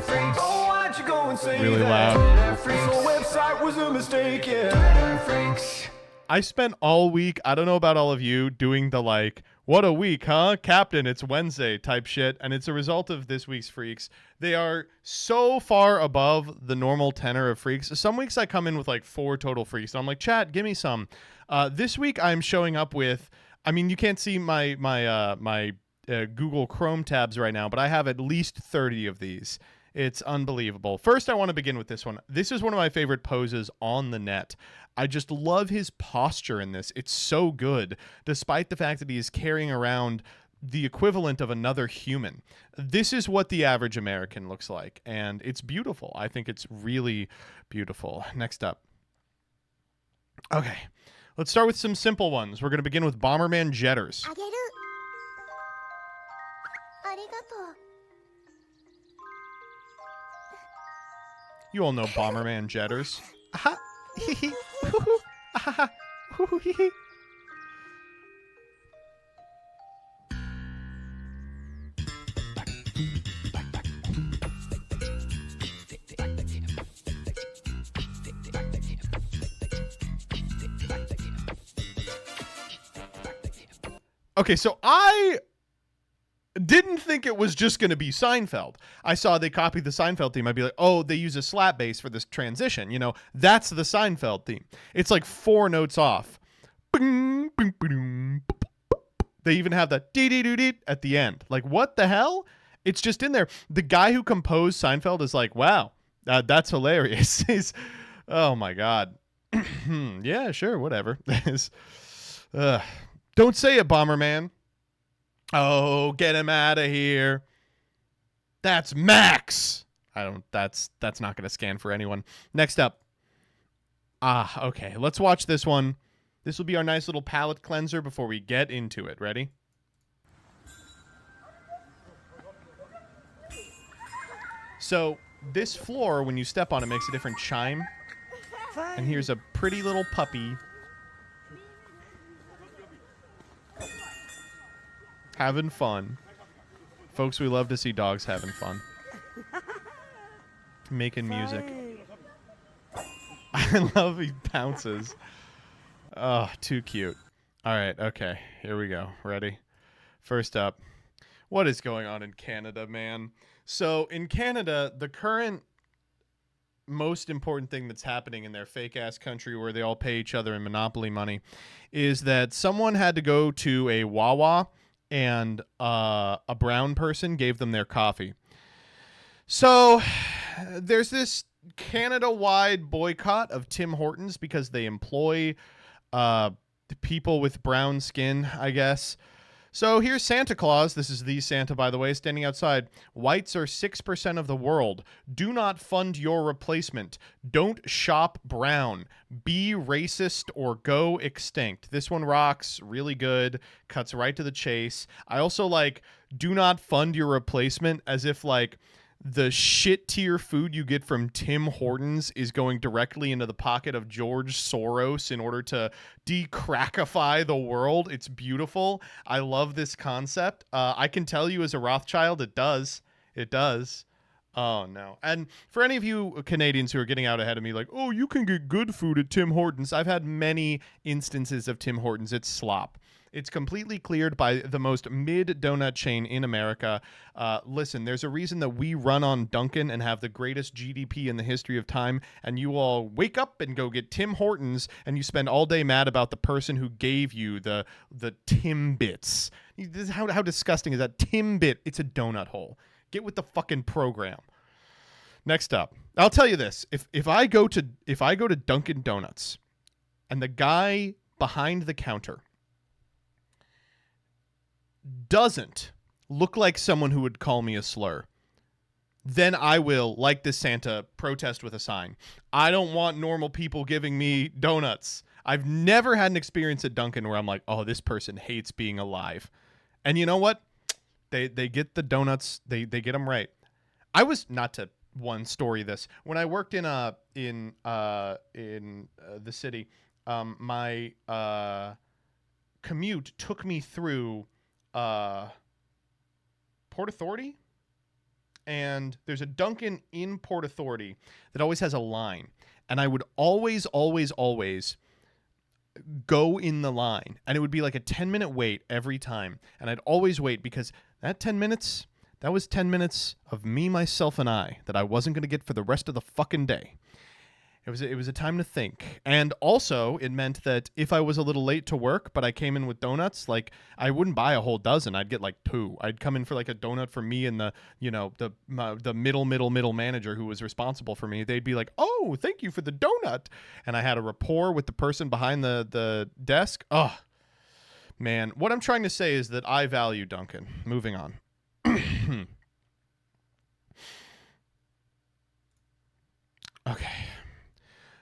Freax. Oh, why'd you go and say Really that? loud. Freax, the website was a mistake, yeah. Freax. I spent all week, I don't know about all of you, doing the like, what a week, huh? Captain, it's Wednesday type shit. And it's a result of this week's Freaks. They are so far above the normal tenor of Freaks. Some weeks I come in with like 4 total Freaks. And I'm like, chat, give me some. This week I'm showing up with, I mean, you can't see my Google Chrome tabs right now, but I have at least 30 of these. It's unbelievable. First, I want to begin with this one. This is one of my favorite poses on the net. I just love his posture in this. It's so good, despite the fact that he is carrying around the equivalent of another human. This is what the average American looks like, and it's beautiful. I think it's really beautiful. Next up. Okay, let's start with some simple ones. We're going to begin with Bomberman Jetters. You all know Bomberman Jetters. Aha. Okay, so I didn't think it was just going to be Seinfeld. I saw they copied the Seinfeld theme. I'd be like, oh, they use a slap bass for this transition. You know, that's the Seinfeld theme. It's like 4 notes off. They even have the dee-dee-doo-dee at the end. Like, what the hell? It's just in there. The guy who composed Seinfeld is like, wow, that's hilarious. He's, oh, my God. Yeah, sure, whatever. Don't say it, Bomberman. Oh, get him out of here. That's Max. That's not going to scan for anyone. Next up. Okay. Let's watch this one. This will be our nice little palate cleanser before we get into it. Ready? So, this floor, when you step on it, makes a different chime. And here's a pretty little puppy having fun. Folks, we love to see dogs having fun. Making music. I love he bounces. Oh, too cute. All right, okay. Here we go. Ready? First up. What is going on in Canada, man? So, in Canada, the current most important thing that's happening in their fake-ass country where they all pay each other in Monopoly money is that someone had to go to a Wawa and a brown person gave them their coffee. So there's this Canada-wide boycott of Tim Hortons because they employ people with brown skin, I guess. So here's Santa Claus. This is the Santa, by the way, standing outside. Whites are 6% of the world. Do not fund your replacement. Don't shop brown. Be racist or go extinct. This one rocks. Really good. Cuts right to the chase. I also like do not fund your replacement as if like the shit tier food you get from Tim Hortons is going directly into the pocket of George Soros in order to decrackify the world. It's beautiful. I love this concept. I can tell you as a Rothschild, it does. It does. Oh, no. And for any of you Canadians who are getting out ahead of me, like, oh, you can get good food at Tim Hortons. I've had many instances of Tim Hortons. It's slop. It's completely cleared by the most mid-donut chain in America. Listen, there's a reason that we run on Dunkin' and have the greatest GDP in the history of time, and you all wake up and go get Tim Hortons, and you spend all day mad about the person who gave you the Timbits. How disgusting is that? Timbit. It's a donut hole. Get with the fucking program. Next up, I'll tell you this: if I go to Dunkin' Donuts, and the guy behind the counter doesn't look like someone who would call me a slur, then I will, like this Santa, protest with a sign. I don't want normal people giving me donuts. I've never had an experience at Dunkin' where I'm like, oh, this person hates being alive. And you know what? They get the donuts. They get them right. I was, not to one story this, when I worked in the city, my commute took me through Port Authority. and there's a Dunkin' in Port Authority that always has a line. And I would always go in the line, and it would be like a 10-minute wait every time. And I'd always wait because that 10 minutes, that was 10 minutes of me, myself, and I that I wasn't going to get for the rest of the fucking day. It was a time to think. And also, it meant that if I was a little late to work, but I came in with donuts, like, I wouldn't buy a whole dozen. I'd get like 2. I'd come in for like a donut for me and the middle manager who was responsible for me. They'd be like, "Oh, thank you for the donut." And I had a rapport with the person behind the desk. Oh, man. What I'm trying to say is that I value Dunkin'. Moving on. Okay.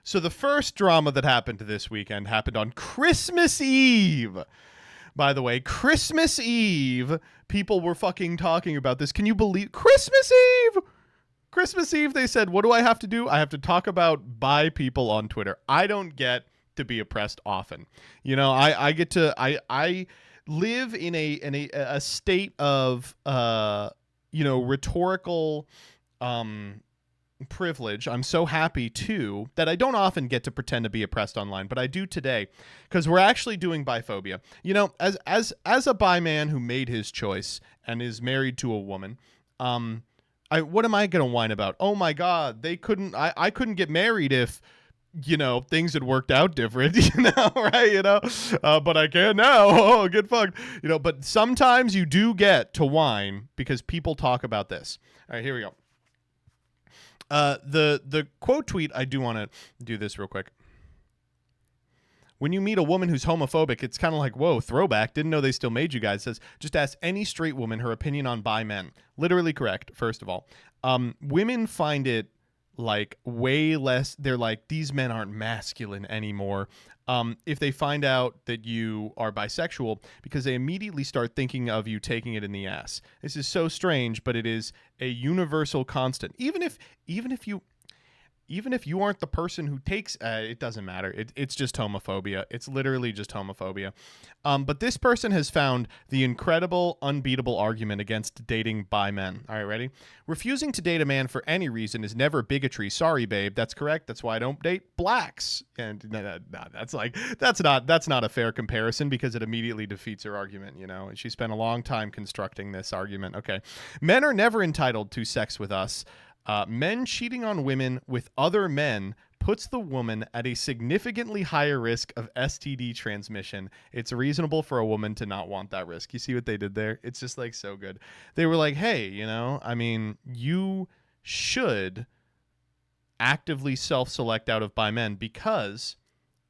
So the first drama that happened this weekend happened on Christmas Eve. By the way, Christmas Eve, people were fucking talking about this. Can you believe Christmas Eve? Christmas Eve, they said, what do I have to do? I have to talk about bi people on Twitter. I don't get to be oppressed often. You know, I get to I live in a state of rhetorical privilege. I'm so happy too that I don't often get to pretend to be oppressed online, but I do today because we're actually doing biphobia. You know, as a bi man who made his choice and is married to a woman, what am I gonna whine about? Oh my God, I couldn't get married if, you know, things had worked out different, you know, right? You know, but I can now. Oh, get fucked. You know, but sometimes you do get to whine because people talk about this. All right, here we go. The quote tweet, I do want to do this real quick. When you meet a woman who's homophobic, it's kind of like, whoa, throwback. Didn't know they still made you guys. It says, just ask any straight woman her opinion on bi men. Literally correct, first of all. Women find it like way less. They're like, these men aren't masculine anymore. If they find out that you are bisexual, because they immediately start thinking of you taking it in the ass. This is so strange, but it is a universal constant. Even if you aren't the person who takes, it doesn't matter. It's just homophobia. It's literally just homophobia. But this person has found the incredible, unbeatable argument against dating bi men. All right, ready? Refusing to date a man for any reason is never bigotry. Sorry, babe. That's correct. That's why I don't date blacks. And no, that's not a fair comparison because it immediately defeats her argument. You know, she spent a long time constructing this argument. Okay, men are never entitled to sex with us. Men cheating on women with other men puts the woman at a significantly higher risk of STD transmission. It's reasonable for a woman to not want that risk. You see what they did there? It's just like so good. They were like, hey, you know, I mean, you should actively self-select out of bi men because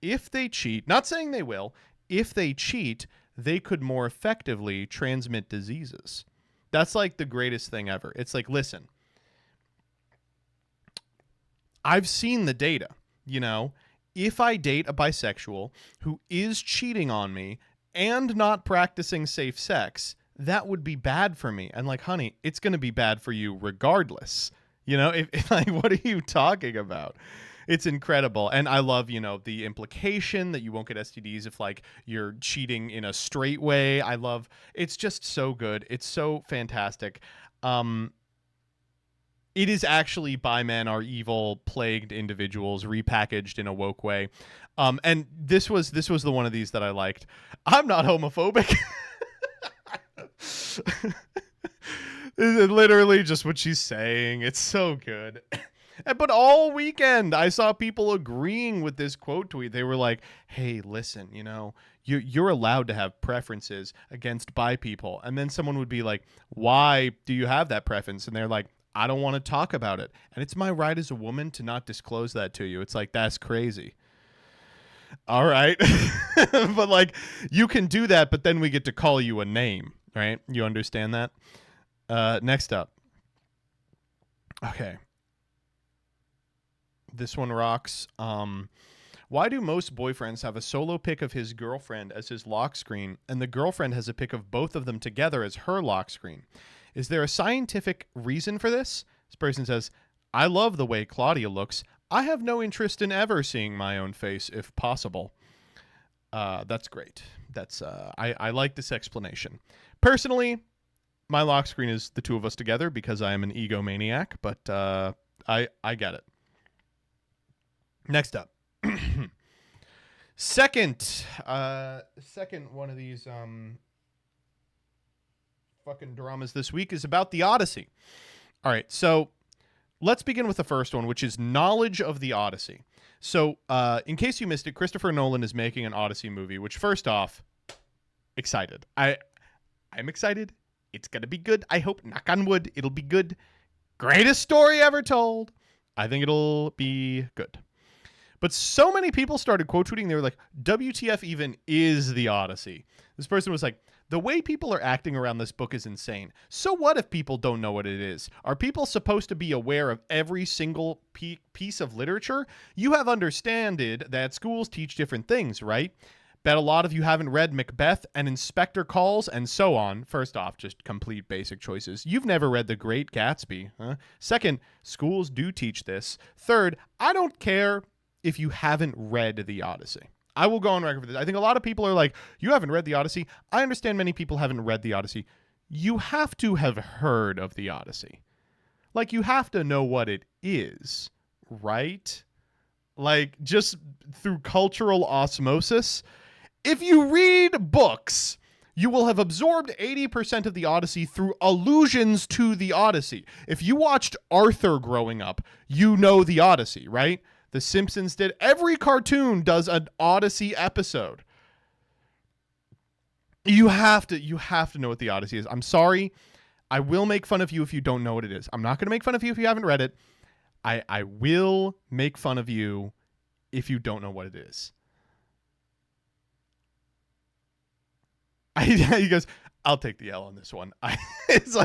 if they cheat, not saying they will, if they cheat, they could more effectively transmit diseases. That's like the greatest thing ever. It's like, listen, I've seen the data, you know, if I date a bisexual who is cheating on me and not practicing safe sex, that would be bad for me. And like, honey, it's going to be bad for you regardless. You know, if like, what are you talking about? It's incredible. And I love, you know, the implication that you won't get STDs if like you're cheating in a straight way. It's just so good. It's so fantastic. It is actually bi men are evil, plagued individuals repackaged in a woke way. And this was the one of these that I liked. I'm not homophobic. This is literally just what she's saying. It's so good. But all weekend, I saw people agreeing with this quote tweet. They were like, hey, listen, you know, you're allowed to have preferences against bi people. And then someone would be like, why do you have that preference? And they're like, I don't want to talk about it. And it's my right as a woman to not disclose that to you. It's like, that's crazy. All right. But like, you can do that, but then we get to call you a name, right? You understand that? Next up. Okay. This one rocks. Why do most boyfriends have a solo pic of his girlfriend as his lock screen, and the girlfriend has a pic of both of them together as her lock screen? Is there a scientific reason for this? This person says, I love the way Claudia looks. I have no interest in ever seeing my own face if possible. That's great. I like this explanation. Personally, my lock screen is the two of us together because I am an egomaniac, but I get it. Next up. Second one of these fucking dramas this week is about the Odyssey. All right, so let's begin with the first one, which is knowledge of the Odyssey. So, in case you missed it, Christopher Nolan is making an Odyssey movie, which, first off, excited. I'm excited. It's going to be good. I hope, knock on wood, it'll be good. Greatest story ever told. I think it'll be good. But so many people started quote tweeting. They were like, WTF even is the Odyssey? This person was like, the way people are acting around this book is insane. So what if people don't know what it is? Are people supposed to be aware of every single piece of literature? You have understood that schools teach different things, right? Bet a lot of you haven't read Macbeth and Inspector Calls and so on. First off, just complete basic choices. You've never read The Great Gatsby. Huh? Second, schools do teach this. Third, I don't care if you haven't read the Odyssey. I will go on record for this. I think a lot of people are like, you haven't read the Odyssey. I understand many people haven't read the Odyssey. You have to have heard of the Odyssey. Like, you have to know what it is, right? Like, just through cultural osmosis. If you read books, you will have absorbed 80% of the Odyssey through allusions to the Odyssey. If you watched Arthur growing up, you know the Odyssey, right? The Simpsons did. Every cartoon does an Odyssey episode. You have to know what the Odyssey is. I'm sorry. I will make fun of you if you don't know what it is. I'm not going to make fun of you if you haven't read it. I will make fun of you if you don't know what it is. He goes, I'll take the L on this one. It's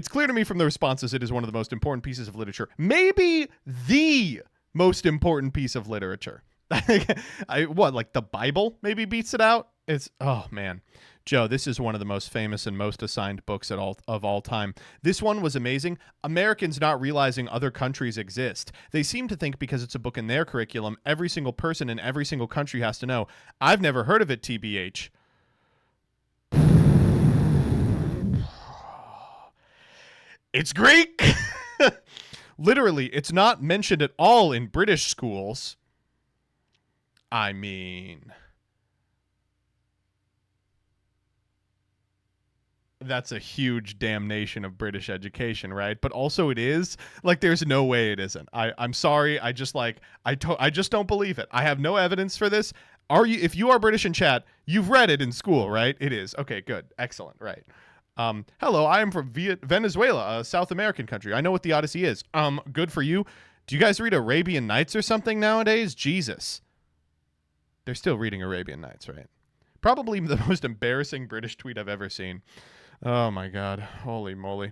clear to me from the responses it is one of the most important pieces of literature. Maybe the most important piece of literature. Like the Bible maybe beats it out? Oh man. Joe, this is one of the most famous and most assigned books of all time. This one was amazing. Americans not realizing other countries exist. They seem to think because it's a book in their curriculum, every single person in every single country has to know. I've never heard of it, TBH. It's Greek. Literally, it's not mentioned at all in British schools. I mean, that's a huge damnation of British education, right? But also it is. Like, there's no way it isn't. I'm sorry. I just don't believe it. I have no evidence for this. If you are British in chat, you've read it in school, right? It is. Okay, good. Excellent. Right. Hello, I am from Venezuela, a South American country. I know what the Odyssey is. Good for you. Do you guys read Arabian Nights or something nowadays? Jesus. They're still reading Arabian Nights, right? Probably the most embarrassing British tweet I've ever seen. Oh my God. Holy moly.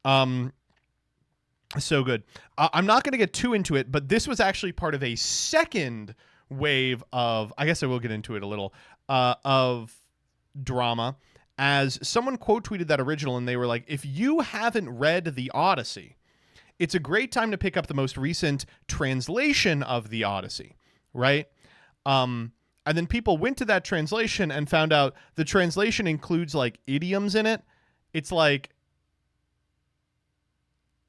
So good. I'm not going to get too into it, but this was actually part of a second wave of, I guess I will get into it a little, of drama. As someone quote tweeted that original and they were like, if you haven't read the Odyssey, it's a great time to pick up the most recent translation of the Odyssey, right? And then people went to that translation and found out the translation includes like idioms in it. It's like,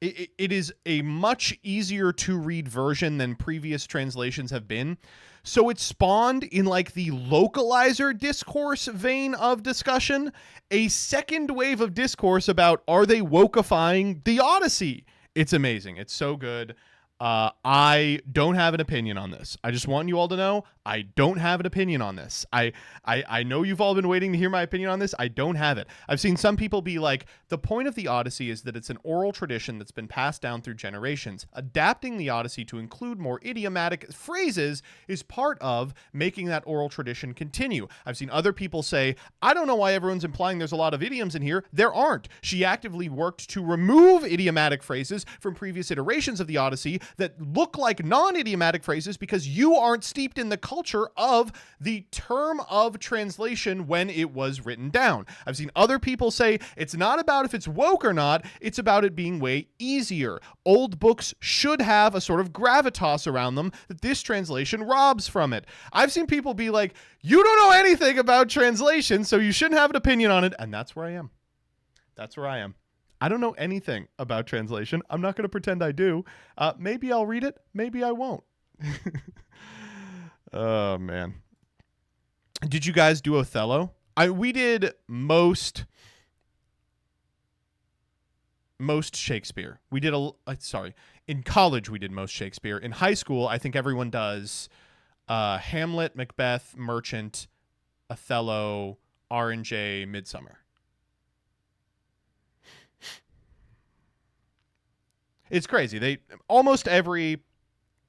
it is a much easier to read version than previous translations have been. So it spawned, in like the localizer discourse vein of discussion, a second wave of discourse about, are they wokeifying the Odyssey? It's amazing. It's so good. I don't have an opinion on this. I just want you all to know I don't have an opinion on this. I know you've all been waiting to hear my opinion on this. I don't have it. I've seen some people be like, the point of the Odyssey is that it's an oral tradition that's been passed down through generations. Adapting the Odyssey to include more idiomatic phrases is part of making that oral tradition continue. I've seen other people say, I don't know why everyone's implying there's a lot of idioms in here. There aren't. She actively worked to remove idiomatic phrases from previous iterations of the Odyssey that look like non-idiomatic phrases because you aren't steeped in the culture of the term of translation when it was written down. I've seen other people say it's not about if it's woke or not, it's about it being way easier. Old books should have a sort of gravitas around them that this translation robs from it. I've seen people be like, you don't know anything about translation, so you shouldn't have an opinion on it, and that's where I am. That's where I am. I don't know anything about translation. I'm not going to pretend I do. Maybe I'll read it. Maybe I won't. Oh, man. Did you guys do Othello? We did most Shakespeare. We did in college we did most Shakespeare. In high school, I think everyone does Hamlet, Macbeth, Merchant, Othello, R&J, Midsummer. It's crazy. They almost every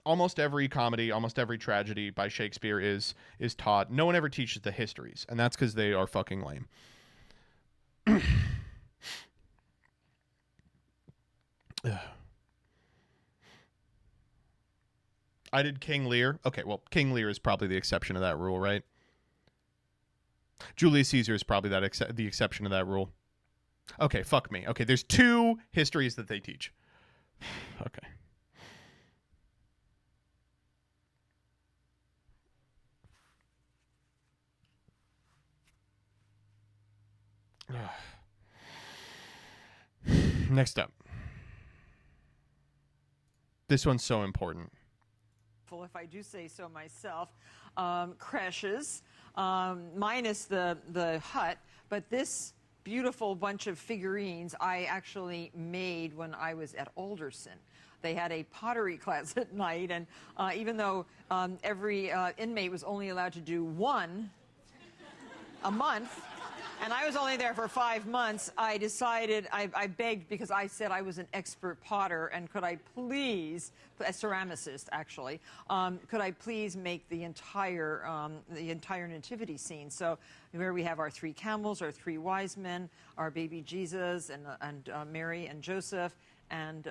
comedy, almost every tragedy by Shakespeare is taught. No one ever teaches the histories, and that's because they are fucking lame. I did King Lear. Okay, well, King Lear is probably the exception to that rule, right? Julius Caesar is probably the exception to that rule. Okay, fuck me. Okay, there's 2 histories that they teach. Okay. Next up. This one's so important. If I do say so myself, creches, minus the hut, but this beautiful bunch of figurines I actually made when I was at Alderson. They had a pottery class at night, and even though every inmate was only allowed to do 1 a month, and I was only there for 5 months, I decided, I begged, because I said I was an expert potter, and could I please, a ceramicist actually, could I please make the entire nativity scene? So where we have our 3 camels, our 3 wise men, our baby Jesus, and Mary and Joseph, and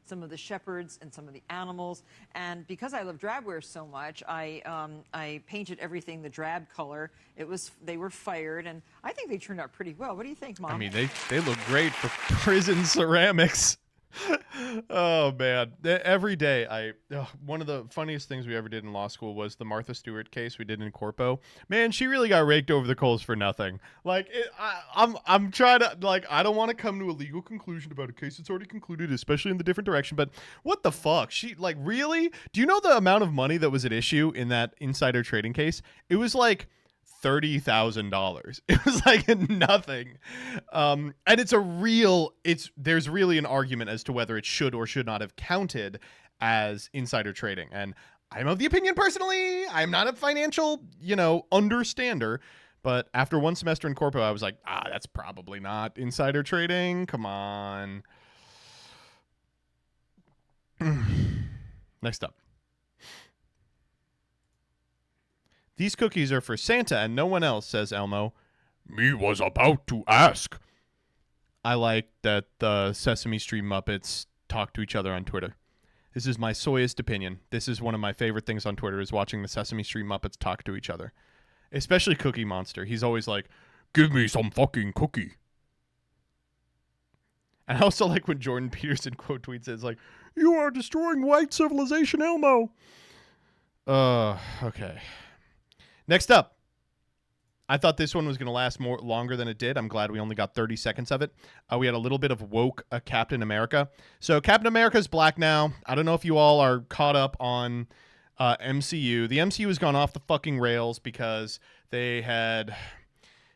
some of the shepherds and some of the animals. And because I love drabware so much, I painted everything the drab color. They were fired, and I think they turned out pretty well. What do you think, Mom? I mean, they look great for prison ceramics. Oh man, every day one of the funniest things we ever did in law school was the Martha Stewart case we did in Corpo. Man, she really got raked over the coals for nothing. Like, I'm trying to, like, I don't want to come to a legal conclusion about a case that's already concluded, especially in the different direction, but what the fuck? She, like, really? Do you know the amount of money that was at issue in that insider trading case? It was like $30,000. It was like nothing. And there's really an argument as to whether it should or should not have counted as insider trading. And I'm of the opinion personally, I'm not a financial, understander, but after 1 semester in Corpo, I was like, that's probably not insider trading. Come on. Next up. These cookies are for Santa and no one else, says Elmo. Me was about to ask. I like that the Sesame Street Muppets talk to each other on Twitter. This is my soyest opinion. This is one of my favorite things on Twitter, is watching the Sesame Street Muppets talk to each other. Especially Cookie Monster. He's always like, give me some fucking cookie. And I also like when Jordan Peterson quote tweets it, like, you are destroying white civilization, Elmo. Okay. Next up, I thought this one was going to last longer than it did. I'm glad we only got 30 seconds of it. We had a little bit of woke Captain America. So Captain America is black now. I don't know if you all are caught up on MCU. The MCU has gone off the fucking rails because they had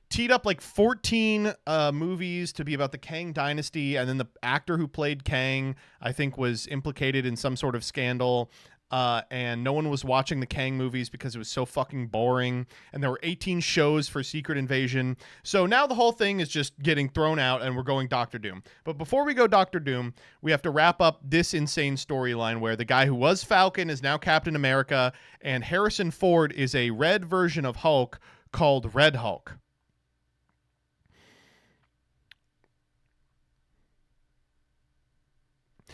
teed up like 14 movies to be about the Kang dynasty, and then the actor who played Kang, I think, was implicated in some sort of scandal. And no one was watching the Kang movies because it was so fucking boring. And there were 18 shows for Secret Invasion. So now the whole thing is just getting thrown out and we're going Doctor Doom. But before we go Doctor Doom, we have to wrap up this insane storyline where the guy who was Falcon is now Captain America, and Harrison Ford is a red version of Hulk called Red Hulk.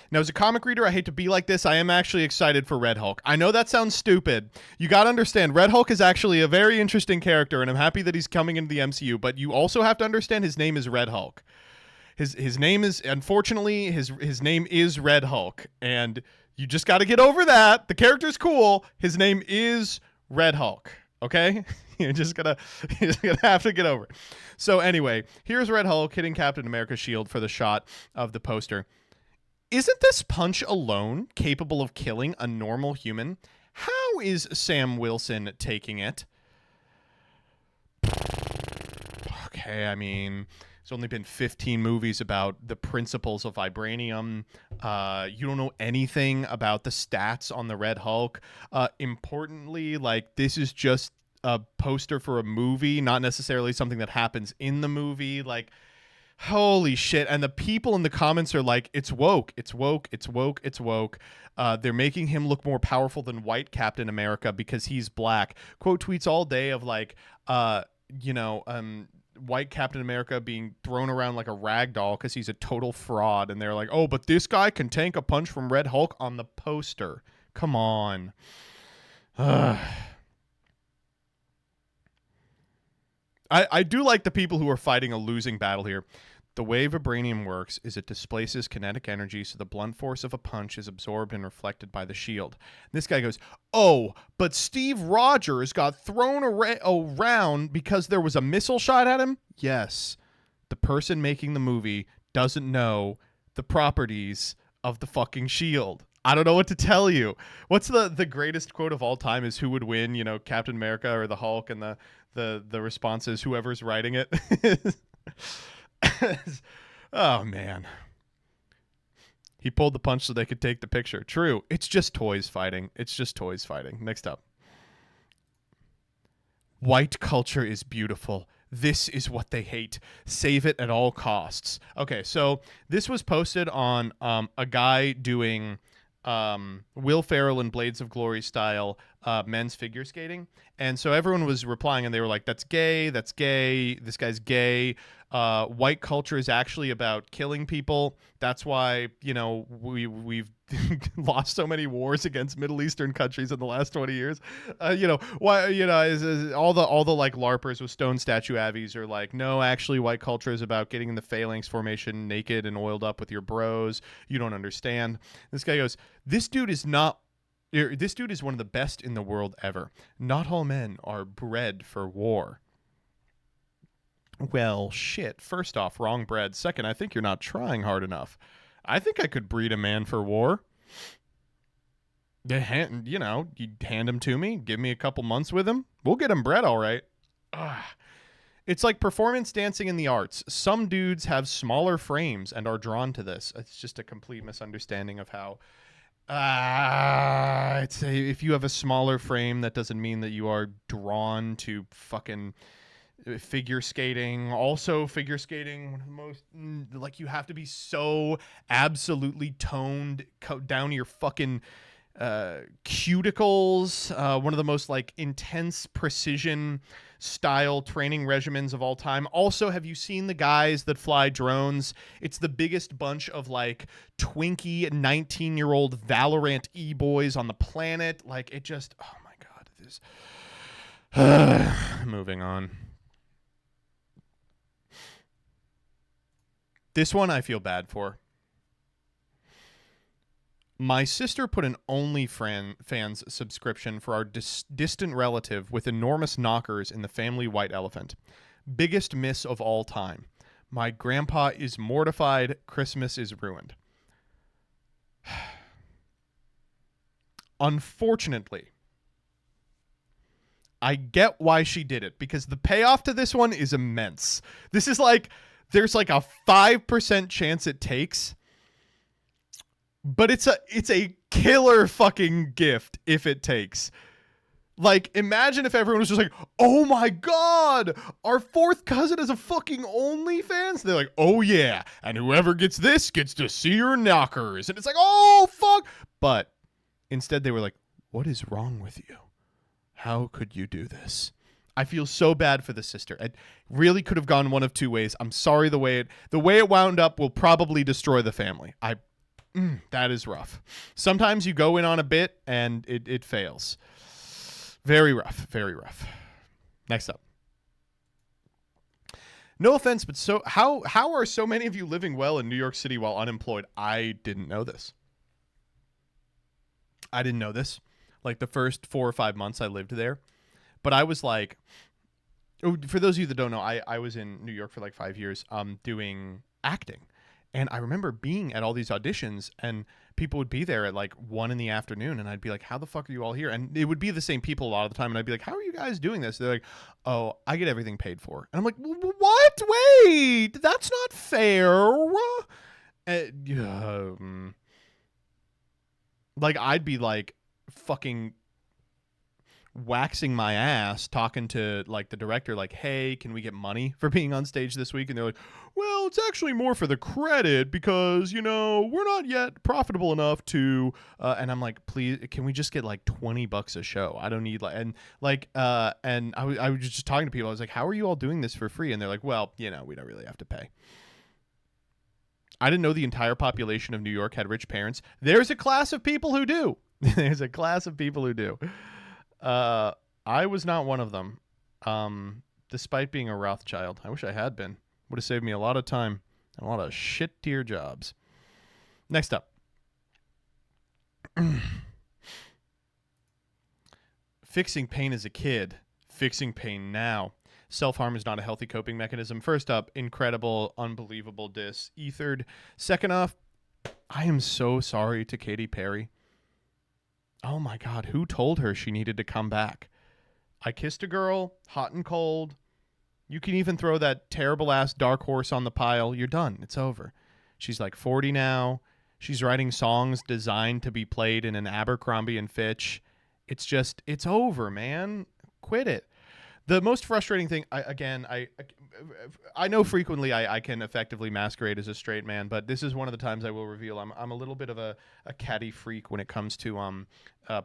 Now, as a comic reader, I hate to be like this. I am actually excited for Red Hulk. I know that sounds stupid. You got to understand, Red Hulk is actually a very interesting character, and I'm happy that he's coming into the MCU, but you also have to understand his name is Red Hulk. His name is, unfortunately, his name is Red Hulk, and you just got to get over that. The character's cool. His name is Red Hulk, okay? You're just gonna have to get over it. So anyway, here's Red Hulk hitting Captain America's shield for the shot of the poster. Isn't this punch alone capable of killing a normal human? How is Sam Wilson taking it? Okay, I mean, there's only been 15 movies about the principles of vibranium. You don't know anything about the stats on the Red Hulk. Importantly, like, this is just a poster for a movie, not necessarily something that happens in the movie. Like, holy shit. And the people in the comments are like, it's woke, it's woke, it's woke, it's woke. They're making him look more powerful than white Captain America because he's black. Quote tweets all day of like, white Captain America being thrown around like a rag doll because he's a total fraud. And they're like, oh, but this guy can tank a punch from Red Hulk on the poster. Come on. I do like the people who are fighting a losing battle here. The way vibranium works is it displaces kinetic energy, so the blunt force of a punch is absorbed and reflected by the shield. This guy goes, oh, but Steve Rogers got thrown around because there was a missile shot at him? Yes. The person making the movie doesn't know the properties of the fucking shield. I don't know what to tell you. What's the greatest quote of all time is who would win, Captain America or the Hulk, and the response is whoever's writing it. Oh, man. He pulled the punch so they could take the picture. True. It's just toys fighting. It's just toys fighting. Next up. White culture is beautiful. This is what they hate. Save it at all costs. Okay, so this was posted on a guy doing Will Ferrell and Blades of Glory style men's figure skating. And so everyone was replying and they were like, that's gay, this guy's gay. White culture is actually about killing people. That's why, we've lost so many wars against Middle Eastern countries in the last 20 years. Why, is all the like LARPers with stone statue avies are like, no, actually white culture is about getting in the phalanx formation naked and oiled up with your bros. You don't understand. This guy goes, this dude is one of the best in the world ever. Not all men are bred for war. Well, shit. First off, wrong bread. Second, I think you're not trying hard enough. I think I could breed a man for war. You hand him to me, give me a couple months with him. We'll get him bred all right. It's like performance dancing in the arts. Some dudes have smaller frames and are drawn to this. It's just a complete misunderstanding of how... if you have a smaller frame, that doesn't mean that you are drawn to fucking... figure skating. Also, figure skating, one of the most, like, you have to be so absolutely toned down to your fucking cuticles. One of the most like intense precision style training regimens of all time. Also, have you seen the guys that fly drones? It's the biggest bunch of like Twinkie 19-year-old Valorant e-boys on the planet. Like, it just, oh my God, this. Moving on. This one I feel bad for. My sister put an OnlyFans subscription for our distant relative with enormous knockers in the family white elephant. Biggest miss of all time. My grandpa is mortified. Christmas is ruined. Unfortunately, I get why she did it, because the payoff to this one is immense. This is like, there's like a 5% chance it takes, but it's a killer fucking gift if it takes. Like, imagine if everyone was just like, oh my God, our fourth cousin is a fucking OnlyFans. They're like, oh yeah, and whoever gets this gets to see your knockers. And it's like, oh fuck. But instead they were like, what is wrong with you? How could you do this? I feel so bad for the sister. It really could have gone one of two ways. I'm sorry, the way it wound up will probably destroy the family. That is rough. Sometimes you go in on a bit and it fails. Very rough, very rough. Next up. No offense, but so how are so many of you living well in New York City while unemployed? I didn't know this. Like the first 4 or 5 months I lived there. But I was like, For those of you that don't know, I was in New York for like 5 years doing acting. And I remember being at all these auditions, and people would be there at like 1 in the afternoon, and I'd be like, how the fuck are you all here? And it would be the same people a lot of the time, and I'd be like, how are you guys doing this? They're like, oh, I get everything paid for. And I'm like, what? Wait, that's not fair. Like, I'd be like fucking waxing my ass talking to like the director, like, hey, can we get money for being on stage this week? And they're like, well, it's actually more for the credit because, you know, we're not yet profitable enough to and I'm like, please, can we just get like $20 a show? I don't need like, and like and I was just talking to people. I was like, how are you all doing this for free? And they're like, well, you know, we don't really have to pay. I didn't know the entire population of New York had rich parents. There's a class of people who do. There's a class of people who do. I was not one of them. Despite being a Rothschild. I wish I had been. Would have saved me a lot of time and a lot of shit tier jobs. Next up. Fixing pain as a kid. Fixing pain now. Self-harm is not a healthy coping mechanism. First up, incredible, unbelievable diss. Ethered. Second off, I am so sorry to Katy Perry. Oh my God, who told her she needed to come back? I kissed a girl, hot and cold. You can even throw that terrible ass Dark Horse on the pile. You're done. It's over. She's like 40 now. She's writing songs designed to be played in an Abercrombie and Fitch. It's just, it's over, man. Quit it. The most frustrating thing, I know frequently I can effectively masquerade as a straight man, but this is one of the times I will reveal I'm a little bit of a catty freak when it comes to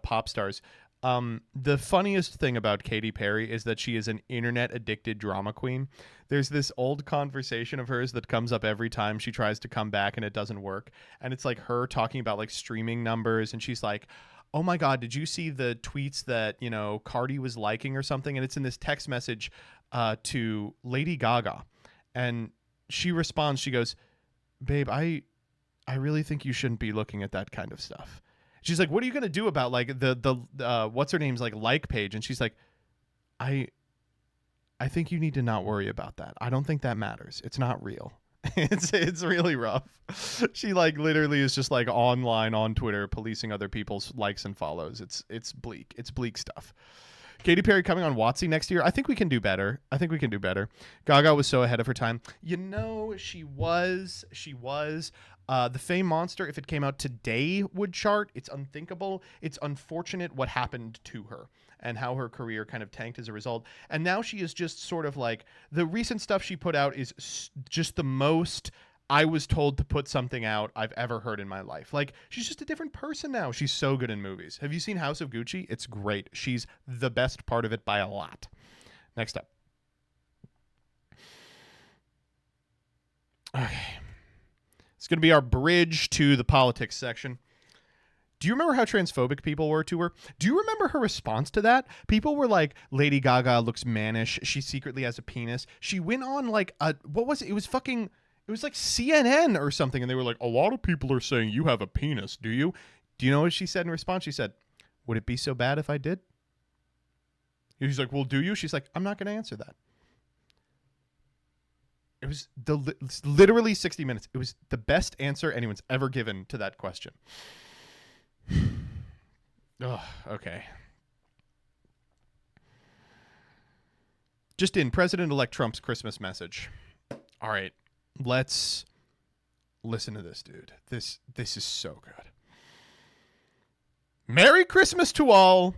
pop stars. The funniest thing about Katy Perry is that she is an internet addicted drama queen. There's this old conversation of hers that comes up every time she tries to come back and it doesn't work. And it's like her talking about like streaming numbers, and she's like, oh my God, did you see the tweets that, you know, Cardi was liking or something? And it's in this text message to Lady Gaga. And she responds, she goes, babe, I really think you shouldn't be looking at that kind of stuff. She's like, what are you going to do about like the what's her name's like page? And she's like, I think you need to not worry about that. I don't think that matters. It's not real. It's really rough. She like literally is just like online on Twitter policing other people's likes and follows. It's bleak. It's bleak stuff. Katy Perry coming on Watsy next year. I think we can do better. Gaga was so ahead of her time. You know, she was. The Fame Monster, if it came out today, would chart. It's unthinkable. It's unfortunate what happened to her and how her career kind of tanked as a result. And now she is just sort of like, the recent stuff she put out is just the most I was told to put something out I've ever heard in my life. Like, she's just a different person now. She's so good in movies. Have you seen House of Gucci? It's great. She's the best part of it by a lot. Next up. Okay. It's going to be our bridge to the politics section. Do you remember how transphobic people were to her? Do you remember her response to that? People were like, Lady Gaga looks mannish. She secretly has a penis. She went on like what was it? It was like CNN or something. And they were like, a lot of people are saying you have a penis. Do you? Do you know what she said in response? She said, would it be so bad if I did? He's like, well, do you? She's like, I'm not going to answer that. It was literally 60 minutes. It was the best answer anyone's ever given to that question. Oh, okay. Just in, President-elect Trump's Christmas message. All right, let's listen to this, dude. This is so good. Merry Christmas to all,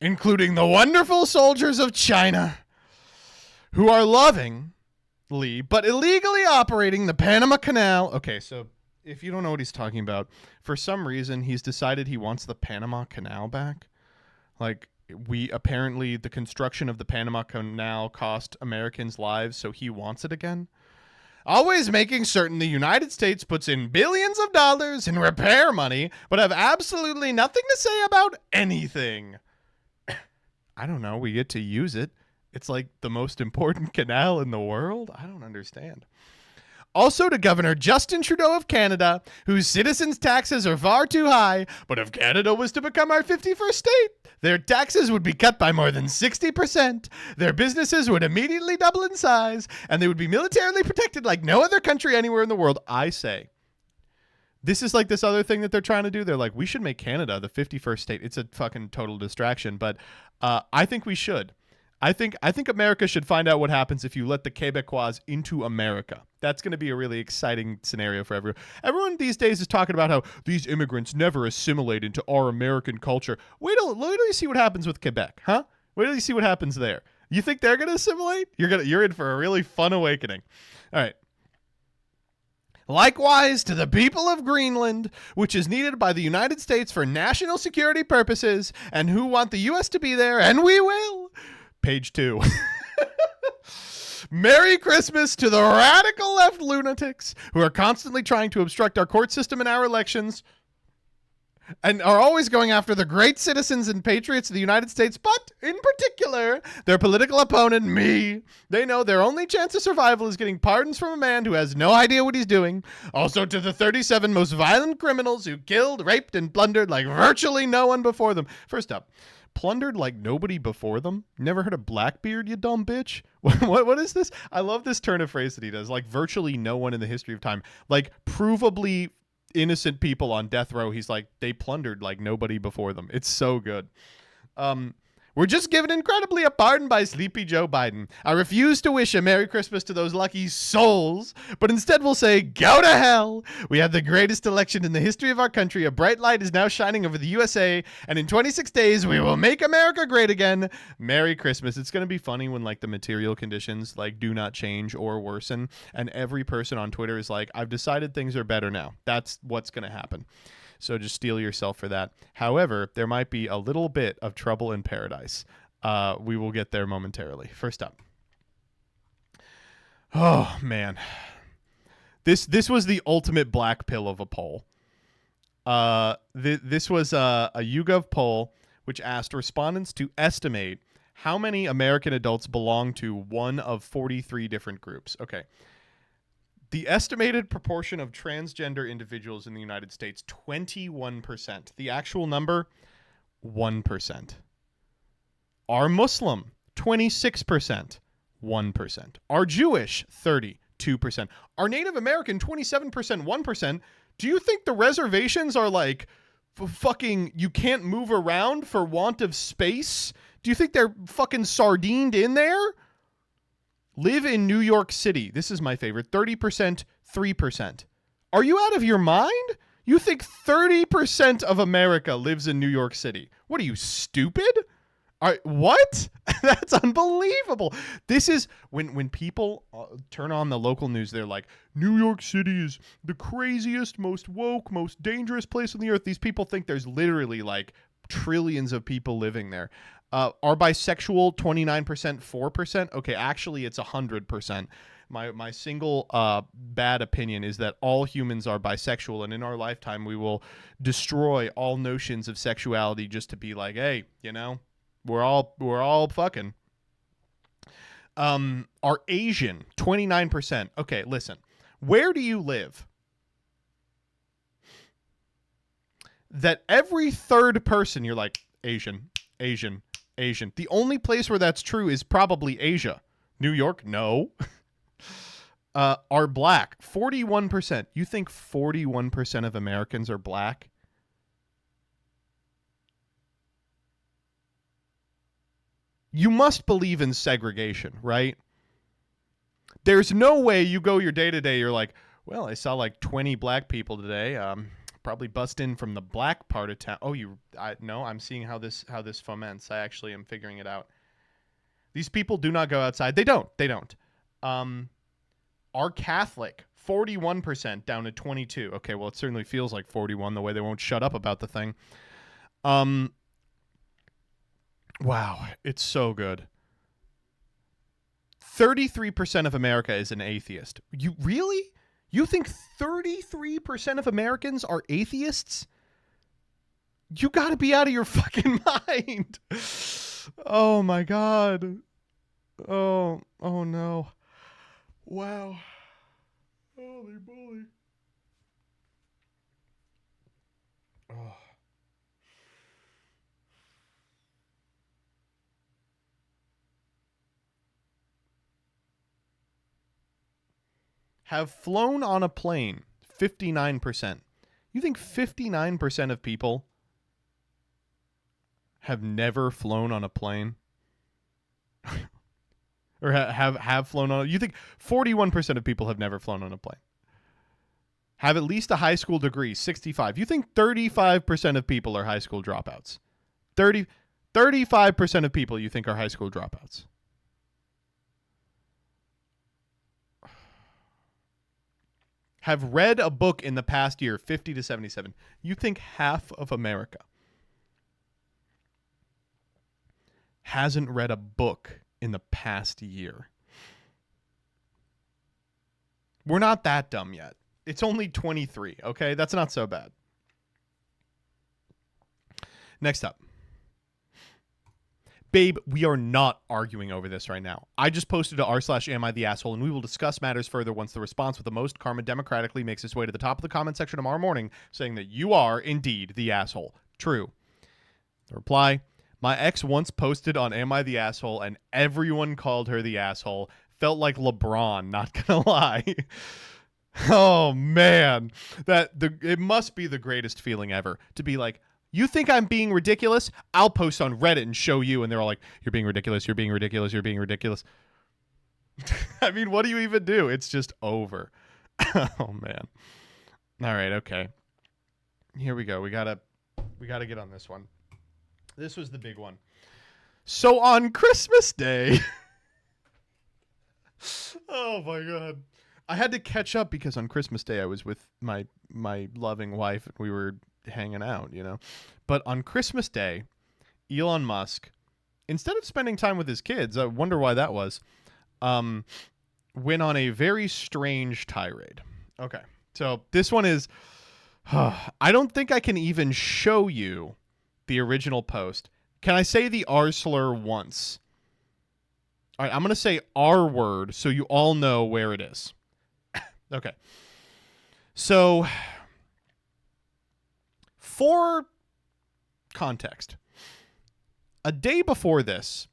including the wonderful soldiers of China, who are lovingly but illegally operating the Panama Canal. Okay, so if you don't know what he's talking about, for some reason he's decided he wants the Panama Canal back. Like, the construction of the Panama Canal cost Americans lives, so he wants it again. Always making certain the United States puts in billions of dollars in repair money, but have absolutely nothing to say about anything. I don't know, we get to use it. It's like the most important canal in the world. I don't understand. Also to Governor Justin Trudeau of Canada, whose citizens' taxes are far too high, but if Canada was to become our 51st state, their taxes would be cut by more than 60%. Their businesses would immediately double in size, and they would be militarily protected like no other country anywhere in the world. I say, this is like this other thing that they're trying to do. They're like, we should make Canada the 51st state. It's a fucking total distraction, but I think we should. I think America should find out what happens if you let the Quebecois into America. That's going to be a really exciting scenario for everyone. Everyone these days is talking about how these immigrants never assimilate into our American culture. Wait till you see what happens with Quebec, huh? Wait till you see what happens there. You think they're going to assimilate? You're in for a really fun awakening. All right. Likewise to the people of Greenland, which is needed by the United States for national security purposes, and who want the U.S. to be there, and we will. Page 2. Merry Christmas to the radical left lunatics who are constantly trying to obstruct our court system and our elections and are always going after the great citizens and patriots of the United States, but in particular, their political opponent, me. They know their only chance of survival is getting pardons from a man who has no idea what he's doing. Also to the 37 most violent criminals who killed, raped, and plundered like virtually no one before them. First up, plundered like nobody before them? Never heard of Blackbeard, you dumb bitch? What is this? I love this turn of phrase that he does. Like virtually no one in the history of time. Like provably innocent people on death row. He's like, they plundered like nobody before them. It's so good. We're just given incredibly a pardon by Sleepy Joe Biden. I refuse to wish a Merry Christmas to those lucky souls, but instead we'll say, go to hell. We had the greatest election in the history of our country. A bright light is now shining over the USA, and in 26 days, we will make America great again. Merry Christmas. It's going to be funny when like the material conditions like do not change or worsen, and every person on Twitter is like, I've decided things are better now. That's what's going to happen. So just steel yourself for that. However, there might be a little bit of trouble in paradise. We will get there momentarily. First up. Oh, man. This was the ultimate black pill of a poll. This was a YouGov poll which asked respondents to estimate how many American adults belong to one of 43 different groups. Okay. The estimated proportion of transgender individuals in the United States, 21%. The actual number, 1%. Are Muslim, 26%, 1%. Are Jewish, 32%. Are Native American, 27%, 1%. Do you think the reservations are like fucking you can't move around for want of space? Do you think they're fucking sardined in there? Live in New York City. This is my favorite. 30%, 3%. Are you out of your mind? You think 30% of America lives in New York City. What are you, stupid? What? That's unbelievable. This is when people turn on the local news, they're like, New York City is the craziest, most woke, most dangerous place on the earth. These people think there's literally like trillions of people living there. Are bisexual 29%, 4%? Okay, actually it's 100%. My single bad opinion is that all humans are bisexual, and in our lifetime we will destroy all notions of sexuality just to be like, hey, you know, we're all fucking. Are Asian 29%? Okay, listen. Where do you live? That every third person you're like Asian. The only place where that's true is probably Asia. New York, no. Are black, 41%. You think 41% of Americans are black? You must believe in segregation, right? There's no way you go your day to day, you're like, well, I saw like 20 black people today. Probably bust in from the black part of town. Oh, no, I'm seeing how this foments. I actually am figuring it out. These people do not go outside. They don't. Are Catholic, 41% down to 22. Okay, well, it certainly feels like 41 the way they won't shut up about the thing. Wow, it's so good. 33% of America is an atheist. You really? You think 33% of Americans are atheists? You got to be out of your fucking mind. Oh my God. Oh no. Wow. Holy moly. Oh. Have flown on a plane, 59%. You think 59% of people have never flown on a plane? Or have flown on? You think 41% of people have never flown on a plane? Have at least a high school degree, 65. You think 35% of people are high school dropouts? 35% of people you think are high school dropouts. Have read a book in the past year, 50 to 77. You think half of America hasn't read a book in the past year. We're not that dumb yet. It's only 23, okay? That's not so bad. Next up. Babe, we are not arguing over this right now. I just posted to r/am I the asshole, and we will discuss matters further once the response with the most karma democratically makes its way to the top of the comment section tomorrow morning, saying that you are indeed the asshole. True. The reply, my ex once posted on Am I the Asshole, and everyone called her the asshole. Felt like LeBron, not gonna lie. Oh, man. It must be the greatest feeling ever to be like, you think I'm being ridiculous? I'll post on Reddit and show you. And they're all like, you're being ridiculous, you're being ridiculous, you're being ridiculous. I mean, what do you even do? It's just over. Oh, man. All right, okay. Here we go. We gotta get on this one. This was the big one. So on Christmas Day... Oh, my God. I had to catch up because on Christmas Day I was with my loving wife. And we were hanging out, you know. But on Christmas Day, Elon Musk, instead of spending time with his kids, I wonder why that was, went on a very strange tirade. Okay. So this one is... I don't think I can even show you the original post. Can I say the R slur once? All right, I'm going to say R word so you all know where it is. Okay. So, for context, a day before this,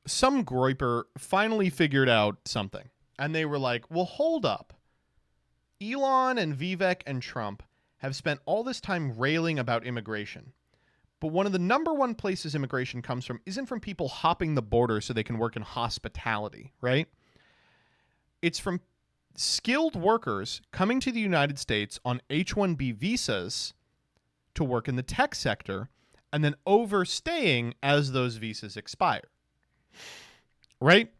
some groiper finally figured out something. And they were like, well, hold up. Elon and Vivek and Trump have spent all this time railing about immigration. But one of the number one places immigration comes from isn't from people hopping the border so they can work in hospitality, right? It's from skilled workers coming to the United States on H-1B visas to work in the tech sector and then overstaying as those visas expire, right?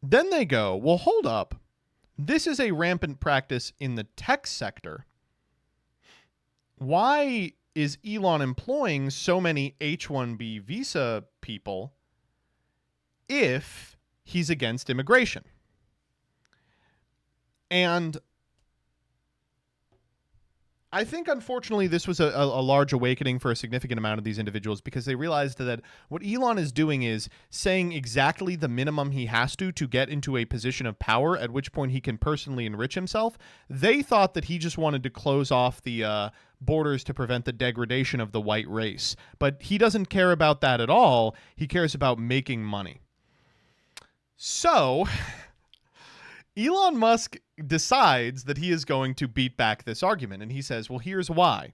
Then they go, well, hold up. This is a rampant practice in the tech sector. Why is Elon employing so many H-1B visa people if he's against immigration? And I think, unfortunately, this was a large awakening for a significant amount of these individuals because they realized that what Elon is doing is saying exactly the minimum he has to get into a position of power, at which point he can personally enrich himself. They thought that he just wanted to close off the borders to prevent the degradation of the white race. But he doesn't care about that at all. He cares about making money. So... Elon Musk decides that he is going to beat back this argument. And he says, well, here's why.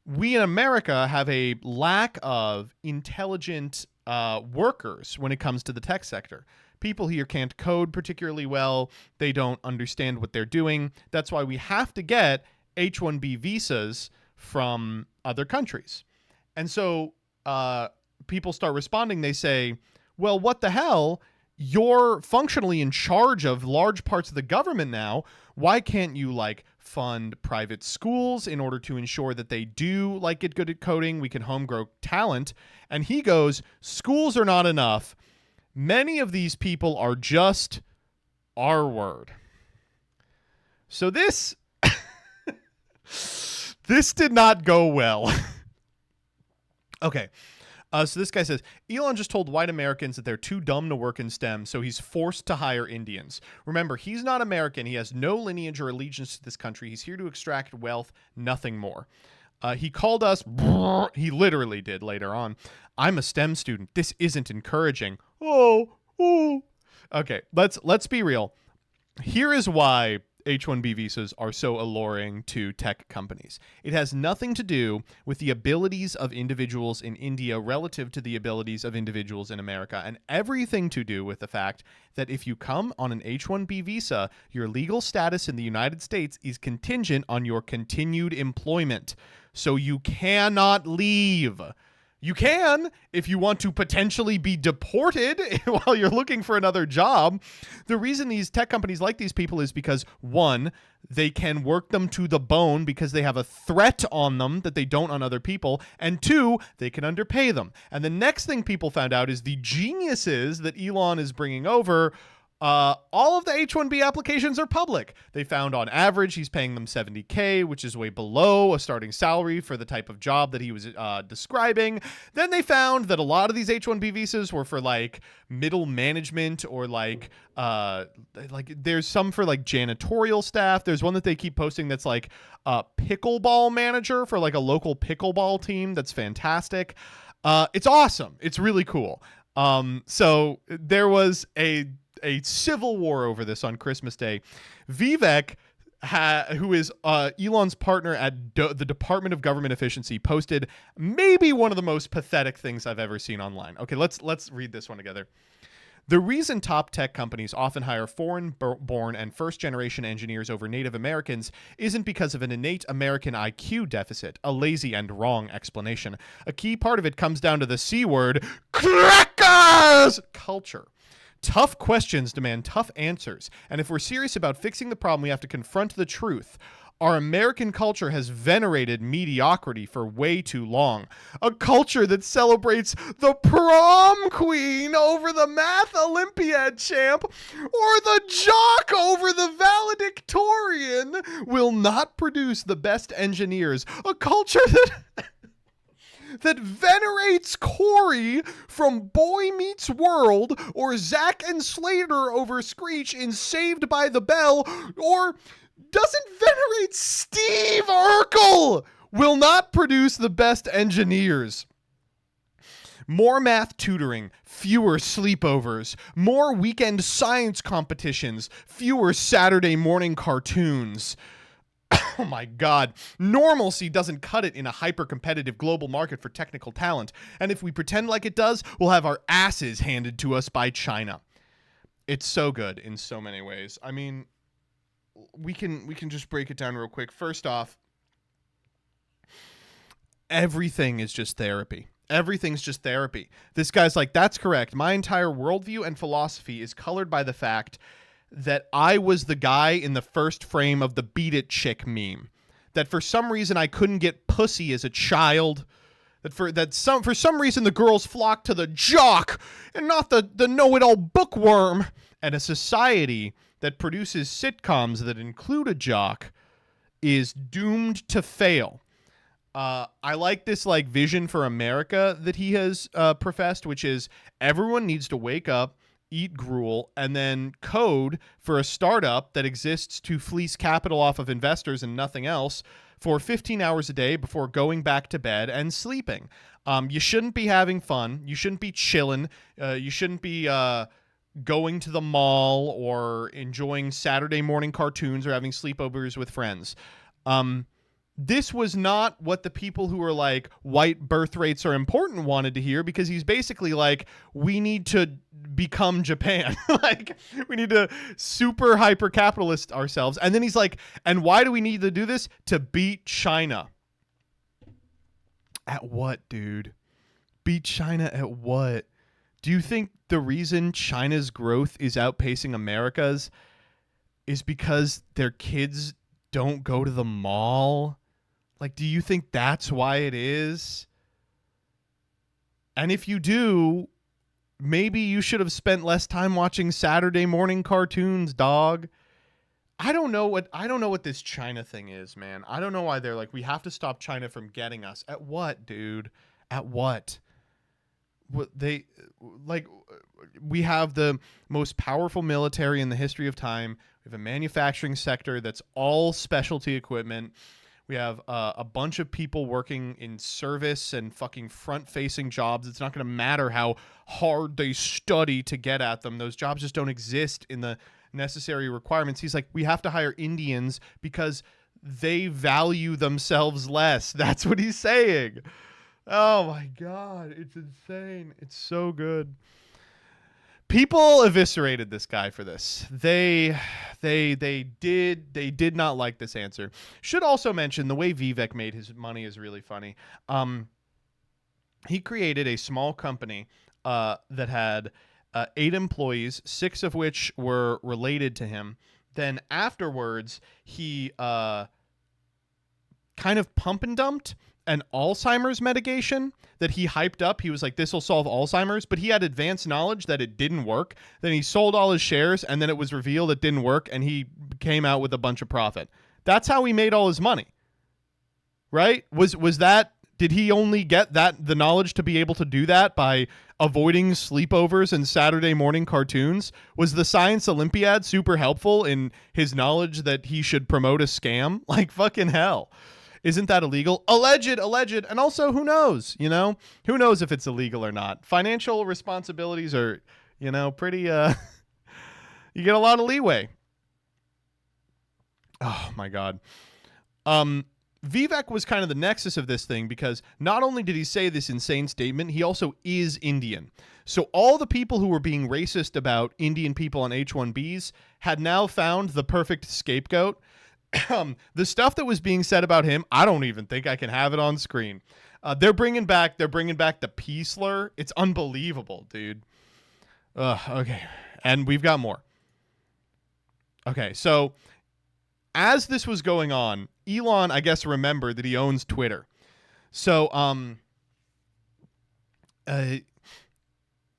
We in America have a lack of intelligent workers when it comes to the tech sector. People here can't code particularly well. They don't understand what they're doing. That's why we have to get H-1B visas from other countries. And so people start responding. They say, well, what the hell? You're functionally in charge of large parts of the government now. Why can't you fund private schools in order to ensure that they do get good at coding? We can home grow talent. And he goes, schools are not enough. Many of these people are just R word. So this did not go well. Okay. So this guy says, Elon just told white Americans that they're too dumb to work in STEM, so he's forced to hire Indians. Remember, he's not American. He has no lineage or allegiance to this country. He's here to extract wealth, nothing more. He called us, he literally did later on, I'm a STEM student. This isn't encouraging. Oh. Okay, let's be real. Here is why H-1B visas are so alluring to tech companies. It has nothing to do with the abilities of individuals in India relative to the abilities of individuals in America, and everything to do with the fact that if you come on an H-1B visa, your legal status in the United States is contingent on your continued employment. So you cannot leave. You can if you want to potentially be deported while you're looking for another job. The reason these tech companies like these people is because, one, they can work them to the bone because they have a threat on them that they don't on other people, and two, they can underpay them. And the next thing people found out is the geniuses that Elon is bringing over, all of the H-1B applications are public. They found on average he's paying them $70K, which is way below a starting salary for the type of job that he was describing. Then they found that a lot of these H-1B visas were for like middle management or like there's some for like janitorial staff. There's one that they keep posting that's like a pickleball manager for like a local pickleball team. That's fantastic. It's awesome. It's really cool. So there was a civil war over this on Christmas Day. Vivek, who is Elon's partner at the Department of Government Efficiency, posted maybe one of the most pathetic things I've ever seen online. Okay, let's read this one together. The reason top tech companies often hire foreign-born and first-generation engineers over Native Americans isn't because of an innate American IQ deficit, a lazy and wrong explanation. A key part of it comes down to the C word, crackers! Culture. Tough questions demand tough answers, and if we're serious about fixing the problem, we have to confront the truth. Our American culture has venerated mediocrity for way too long. A culture that celebrates the prom queen over the math Olympiad champ or the jock over the valedictorian will not produce the best engineers. A culture that venerates Corey from Boy Meets World or Zack and Slater over Screech in Saved by the Bell or doesn't venerate Steve Urkel will not produce the best engineers. More math tutoring, fewer sleepovers, more weekend science competitions, fewer Saturday morning cartoons. Oh my God. Normalcy doesn't cut it in a hyper-competitive global market for technical talent. And if we pretend like it does, we'll have our asses handed to us by China. It's so good in so many ways. I mean, we can just break it down real quick. First off, everything is just therapy. Everything's just therapy. This guy's like, that's correct. My entire worldview and philosophy is colored by the fact that I was the guy in the first frame of the Beat It Chick meme. That for some reason I couldn't get pussy as a child. That for some reason the girls flocked to the jock and not the know-it-all bookworm. And a society that produces sitcoms that include a jock is doomed to fail. I like this like vision for America that he has professed, which is everyone needs to wake up, eat gruel, and then code for a startup that exists to fleece capital off of investors and nothing else for 15 hours a day before going back to bed and sleeping. You shouldn't be having fun. You shouldn't be chilling. You shouldn't be going to the mall or enjoying Saturday morning cartoons or having sleepovers with friends. This was not what the people who were like, white birth rates are important wanted to hear, because he's basically like, we need to become Japan. Like, we need to super hyper capitalist ourselves. And then he's like, and why do we need to do this? To beat China. At what, dude? Beat China at what? Do you think the reason China's growth is outpacing America's is because their kids don't go to the mall? Like, do you think that's why it is? And if you do, maybe you should have spent less time watching Saturday morning cartoons, dog. I don't know what this China thing is, man. I don't know why they're like, we have to stop China from getting us. At what, dude? At what? they like we have the most powerful military in the history of time. We have a manufacturing sector that's all specialty equipment. We have a bunch of people working in service and fucking front-facing jobs. It's not going to matter how hard they study to get at them. Those jobs just don't exist in the necessary requirements. He's like, we have to hire Indians because they value themselves less. That's what he's saying. Oh my God. It's insane. It's so good. People eviscerated this guy for this. They did not like this answer. Should also mention the way Vivek made his money is really funny. He created a small company that had 8 employees, 6 of which were related to him. Then afterwards, he kind of pump and dumped an Alzheimer's medication that he hyped up. He was like, this will solve Alzheimer's, but he had advanced knowledge that it didn't work. Then he sold all his shares, and then it was revealed it didn't work, and he came out with a bunch of profit. That's how he made all his money. Right? Was that, did he only get the knowledge to be able to do that by avoiding sleepovers and Saturday morning cartoons? Was the Science Olympiad super helpful in his knowledge that he should promote a scam? Like, fucking hell. Isn't that illegal? Alleged. And also, who knows, who knows if it's illegal or not. Financial responsibilities are, pretty, you get a lot of leeway. Oh my God. Vivek was kind of the nexus of this thing because not only did he say this insane statement, he also is Indian. So all the people who were being racist about Indian people on H-1Bs had now found the perfect scapegoat. The stuff that was being said about him, I don't even think I can have it on screen. They're bringing back the P slur. It's unbelievable, dude. Okay. And we've got more. Okay. So as this was going on, Elon, I guess, remembered that he owns Twitter. So,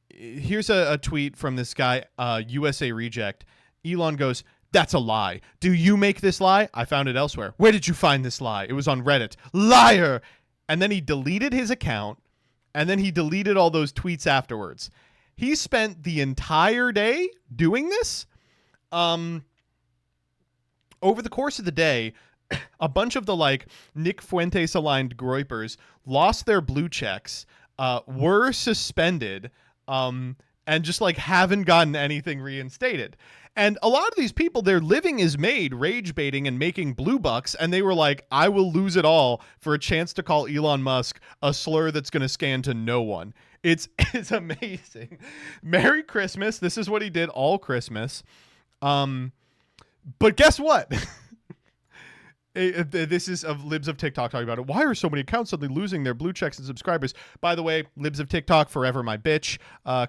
here's a tweet from this guy, USA Reject. Elon goes, "That's a lie. Do you make this lie? I found it elsewhere. Where did you find this lie? It was on Reddit. Liar!" And then he deleted his account, and then he deleted all those tweets afterwards. He spent the entire day doing this. Over the course of the day, a bunch of the Nick Fuentes aligned groypers lost their blue checks, were suspended, and just haven't gotten anything reinstated. And a lot of these people, their living is made rage baiting and making blue bucks. And they were like, I will lose it all for a chance to call Elon Musk a slur that's going to scan to no one. It's amazing. Merry Christmas. This is what he did all Christmas. But guess what? This is of Libs of TikTok talking about it. Why are so many accounts suddenly losing their blue checks and subscribers? By the way, Libs of TikTok, forever my bitch.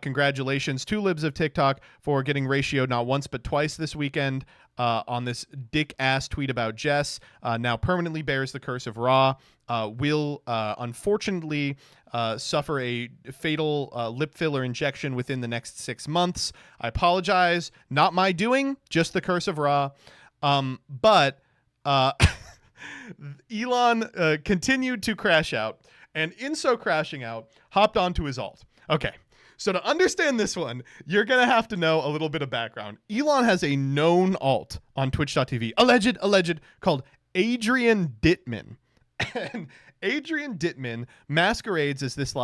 Congratulations to Libs of TikTok for getting ratioed not once but twice this weekend on this dick-ass tweet about Jess. Now permanently bears the curse of Ra. Will unfortunately suffer a fatal lip filler injection within the next 6 months. I apologize. Not my doing, just the curse of Ra. But Elon continued to crash out, and in so crashing out, hopped onto his alt. Okay, so to understand this one, you're going to have to know a little bit of background. Elon has a known alt on twitch.tv, alleged, called Adrian Dittman. And Adrian Dittman masquerades as this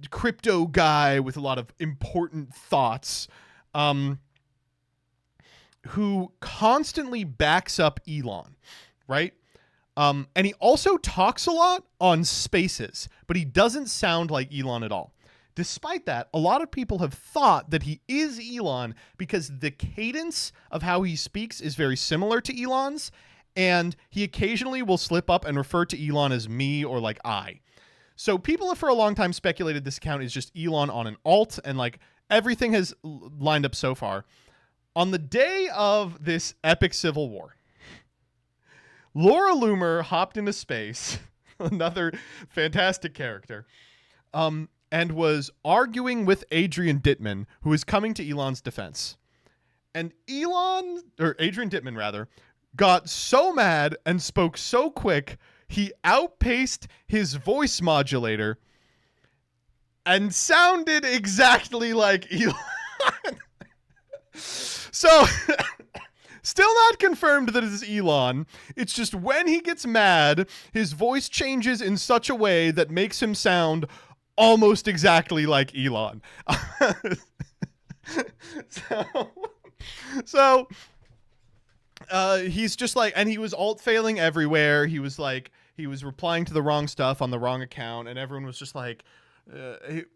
crypto guy with a lot of important thoughts, who constantly backs up Elon, right? And he also talks a lot on Spaces, but he doesn't sound like Elon at all. Despite that, a lot of people have thought that he is Elon because the cadence of how he speaks is very similar to Elon's, and he occasionally will slip up and refer to Elon as me or I. So people have for a long time speculated this account is just Elon on an alt, and everything has lined up so far. On the day of this epic civil war, Laura Loomer hopped into space, another fantastic character, and was arguing with Adrian Dittman, who is coming to Elon's defense. And Adrian Dittman rather, got so mad and spoke so quick, he outpaced his voice modulator and sounded exactly like Elon. So, still not confirmed that it is Elon. It's just when he gets mad, his voice changes in such a way that makes him sound almost exactly like Elon. So he's just like, and he was alt failing everywhere. He was like, he was replying to the wrong stuff on the wrong account, and everyone was just like, it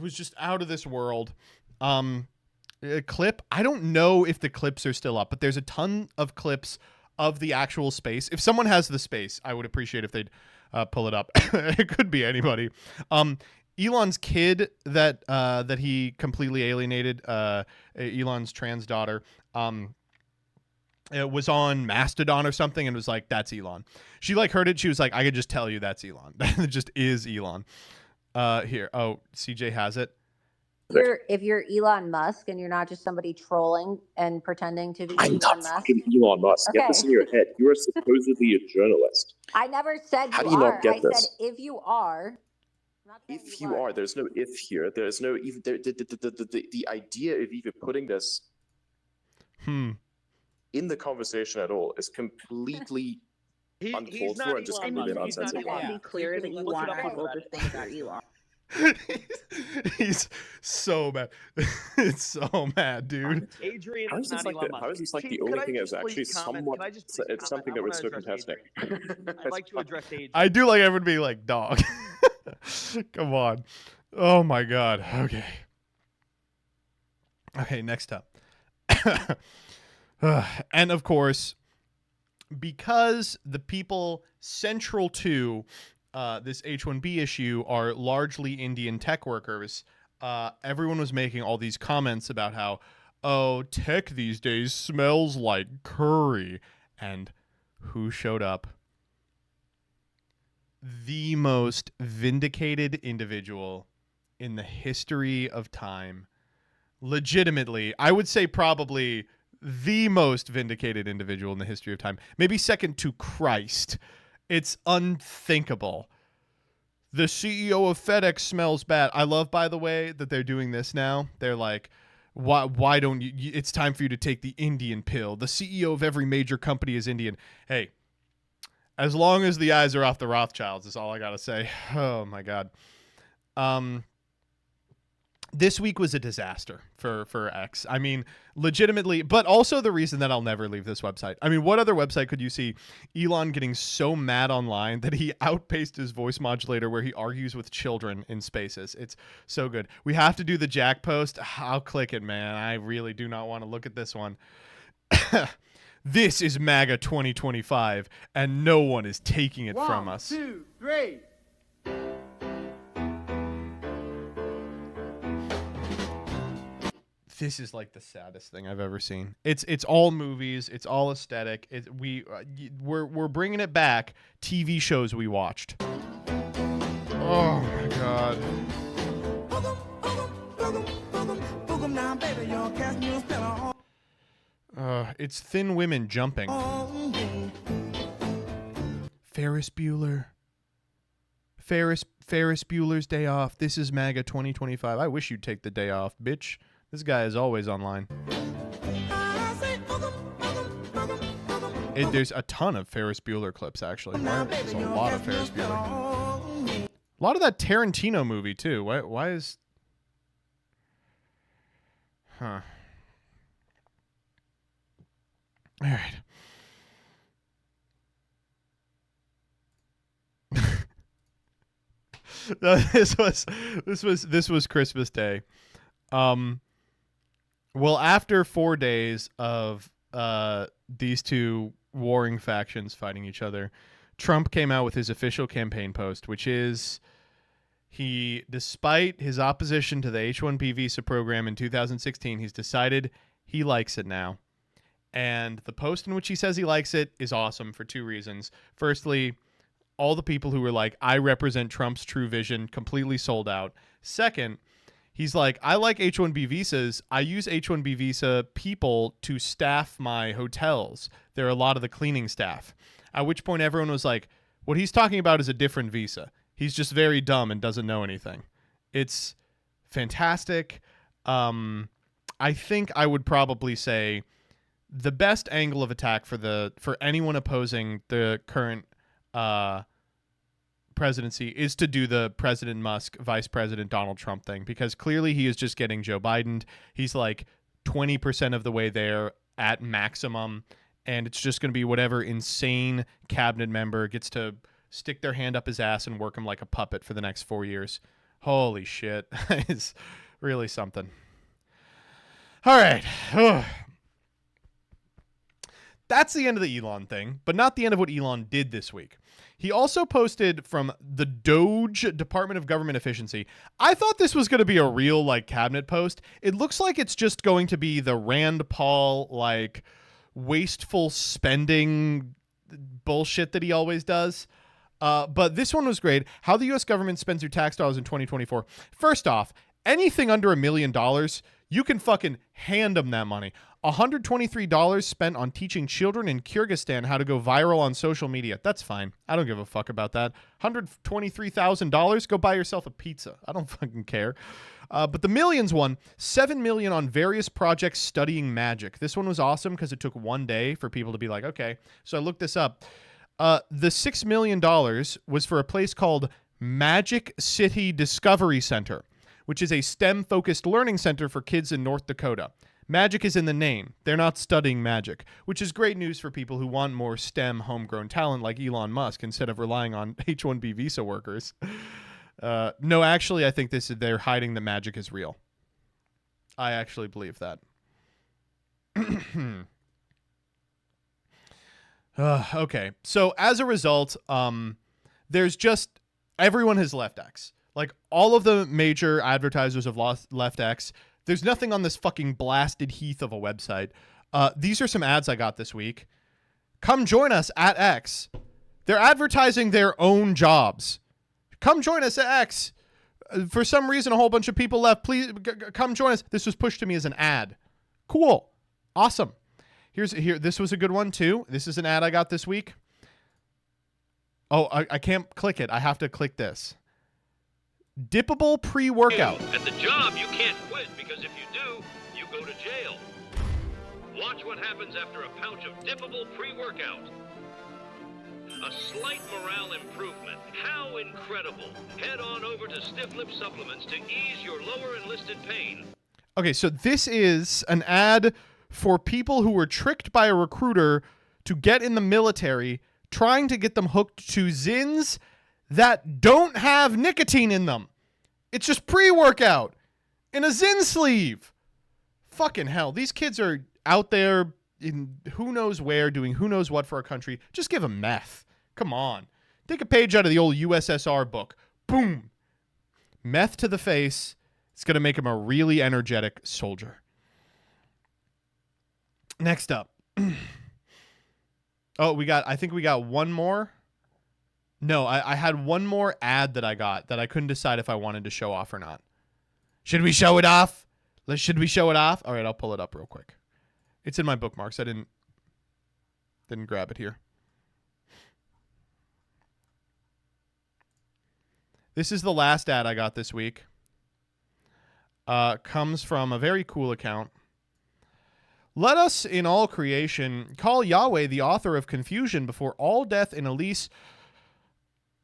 was just out of this world. A clip, I don't know if the clips are still up, but there's a ton of clips of the actual space. If someone has the space, I would appreciate if they'd pull it up. It could be anybody. Elon's kid that he completely alienated, Elon's trans daughter, it was on Mastodon or something and was like, that's Elon. She like heard it. She was like, I could just tell you that's Elon. It just is Elon. Here. Oh, CJ has it. If you're Elon Musk and you're not just somebody trolling and pretending to be I'm Elon not Musk. fucking Elon Musk. Get this in your head. You are supposedly a journalist. I never said How you do you are. not get I this? said if you are. I'm not saying If you are, there's no if here. There's no even the idea of even putting this in the conversation at all is completely uncalled for and just completely nonsensical. I want to be clear that you want people to think about Elon. He's so mad. It's so mad, dude. Adrian How is this like Musk. how is this like Chief, the could only I thing just that's actually please comment? somewhat Could I just please it's something comment? that I we're wanna so address contesting. I'd like to address Adrian. I do like everyone being like, dog. Come on. Oh my god. Okay. Okay, next up. And of course, because the people central to this H-1B issue are largely Indian tech workers, everyone was making all these comments about how, oh, tech these days smells like curry. And who showed up? The most vindicated individual in the history of time. Legitimately, I would say probably the most vindicated individual in the history of time. Maybe second to Christ. It's unthinkable. The CEO of FedEx smells bad. I love, by the way, that they're doing this now. They're like, why don't you? It's time for you to take the Indian pill. The CEO of every major company is Indian. Hey, as long as the eyes are off the Rothschilds is all I got to say. Oh, my God. This week was a disaster for X. I mean, legitimately, but also the reason that I'll never leave this website. I mean, what other website could you see Elon getting so mad online that he outpaced his voice modulator where he argues with children in spaces? It's so good. We have to do the Jack post. I'll click it, man. I really do not want to look at this one. This is MAGA 2025, and no one is taking it from us. 1, 2, 3. This is like the saddest thing I've ever seen. It's all movies. It's all aesthetic. We're bringing it back. TV shows we watched. Oh my god. It's thin women jumping. Ferris Bueller. Ferris Bueller's Day Off. This is MAGA 2025. I wish you'd take the day off, bitch. This guy is always online. There's a ton of Ferris Bueller clips, actually. There's a lot of Ferris Bueller. A lot of that Tarantino movie, too. Why is... Huh. All right. This was Christmas Day. Well, after 4 days of these two warring factions fighting each other, Trump came out with his official campaign post, which is despite his opposition to the H-1B visa program in 2016, he's decided he likes it now. And the post in which he says he likes it is awesome for two reasons. Firstly, all the people who were like, I represent Trump's true vision, completely sold out. Second, he's like, I like H-1B visas. I use H-1B visa people to staff my hotels. They're a lot of the cleaning staff. At which point everyone was like, what he's talking about is a different visa. He's just very dumb and doesn't know anything. It's fantastic. I think I would probably say the best angle of attack for anyone opposing the current presidency is to do the President Musk, Vice President Donald Trump thing, because clearly he is just getting Joe Biden. He's like 20% of the way there at maximum, and it's just going to be whatever insane cabinet member gets to stick their hand up his ass and work him like a puppet for the next 4 years. Holy shit. It's really something. All right. That's the end of the Elon thing, but not the end of what Elon did this week. He also posted from the Doge Department of Government Efficiency. I thought this was going to be a real like cabinet post. It looks like it's just going to be the Rand Paul like wasteful spending bullshit that he always does. But this one was great. How the U.S. government spends your tax dollars in 2024. First off, anything under $1 million, you can fucking hand them that money. $123 spent on teaching children in Kyrgyzstan how to go viral on social media. That's fine. I don't give a fuck about that. $123,000, go buy yourself a pizza. I don't fucking care. But the millions one, $7 million on various projects studying magic. This one was awesome because it took 1 day for people to be like, okay. So I looked this up. The $6 million was for a place called Magic City Discovery Center, which is a STEM-focused learning center for kids in North Dakota. Magic is in the name. They're not studying magic, which is great news for people who want more STEM homegrown talent like Elon Musk instead of relying on H-1B visa workers. No, actually, I think they're hiding the magic is real. I actually believe that. Okay, so as a result, there's just everyone has left X. Like all of the major advertisers have left X. There's nothing on this fucking blasted heath of a website. These are some ads I got this week. Come join us at X. They're advertising their own jobs. Come join us at X. For some reason, a whole bunch of people left. Please come join us. This was pushed to me as an ad. Cool. Awesome. This was a good one too. This is an ad I got this week. Oh, I can't click it. I have to click this. Dippable pre-workout. At the job, you can't quit because if you do, you go to jail. Watch what happens after a pouch of dippable pre-workout. A slight morale improvement. How incredible. Head on over to Stiff Lip Supplements to ease your lower enlisted pain. Okay, so this is an ad for people who were tricked by a recruiter to get in the military, trying to get them hooked to Zins that don't have nicotine in them. It's just pre-workout in a Zin sleeve. Fucking hell. These kids are out there in who knows where doing who knows what for our country. Just give them meth. Come on. Take a page out of the old USSR book. Boom. Meth to the face. It's going to make him a really energetic soldier. Next up. Oh, I think we got one more. No, I had one more ad that I got that I couldn't decide if I wanted to show off or not. Should we show it off? Should we show it off? All right, I'll pull it up real quick. It's in my bookmarks. I didn't grab it here. This is the last ad I got this week. Comes from a very cool account. Let us in all creation call Yahweh the author of confusion before all death in Elise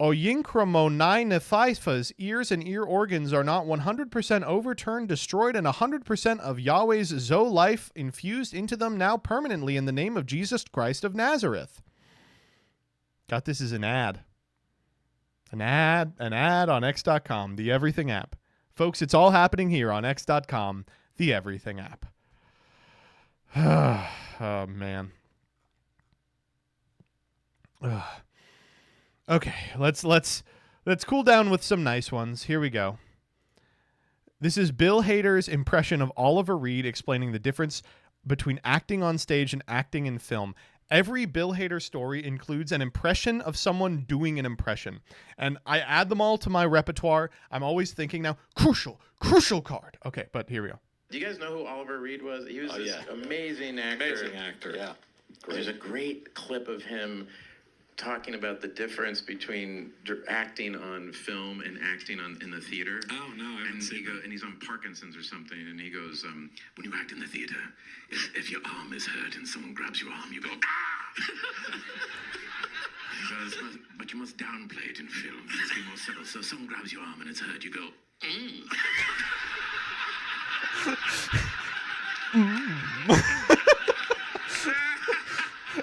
Oyinkromonai Nephaifa's ears and ear organs are not 100% overturned, destroyed, and 100% of Yahweh's Zoe life infused into them now permanently in the name of Jesus Christ of Nazareth. Got this as an ad. An ad on X.com, the Everything app. Folks, it's all happening here on X.com, the Everything app. Oh, man. Okay, let's cool down with some nice ones. Here we go. This is Bill Hader's impression of Oliver Reed explaining the difference between acting on stage and acting in film. Every Bill Hader story includes an impression of someone doing an impression. And I add them all to my repertoire. I'm always thinking now, crucial card. Okay, but here we go. Do you guys know who Oliver Reed was? He was amazing actor. Amazing actor, yeah. Great. There's a great clip of him talking about the difference between acting on film and acting in the theater. Oh no, I haven't seen that. And he's on Parkinson's or something, and he goes, when you act in the theater, if your arm is hurt and someone grabs your arm, you go, ah! He goes, but you must downplay it in film. It must be more subtle. So if someone grabs your arm and it's hurt, you go,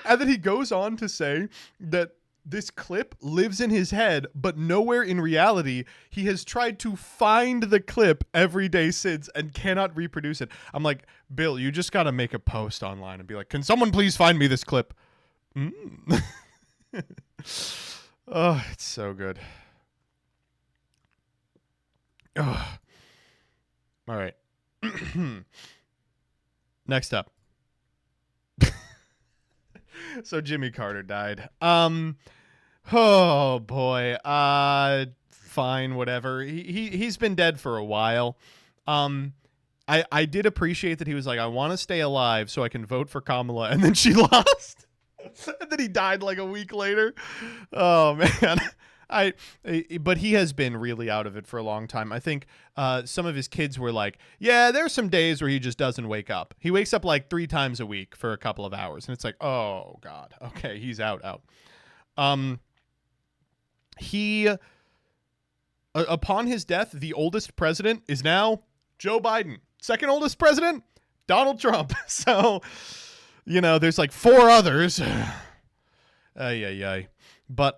And then he goes on to say that this clip lives in his head, but nowhere in reality. He has tried to find the clip every day since and cannot reproduce it. I'm like, Bill, you just got to make a post online and be like, can someone please find me this clip? Oh, it's so good. Oh. All right. Next up. So Jimmy Carter died. Oh boy. Fine, whatever. He's been dead for a while. I did appreciate that he was like, I want to stay alive so I can vote for Kamala, and then she lost. And then he died like a week later. Oh man. But he has been really out of it for a long time. I think some of his kids were like, yeah, there's some days where he just doesn't wake up. He wakes up like 3 times a week for a couple of hours. And it's like, oh, God. Okay, he's out. Upon his death, the oldest president is now Joe Biden. Second oldest president, Donald Trump. So, there's like 4 others. But,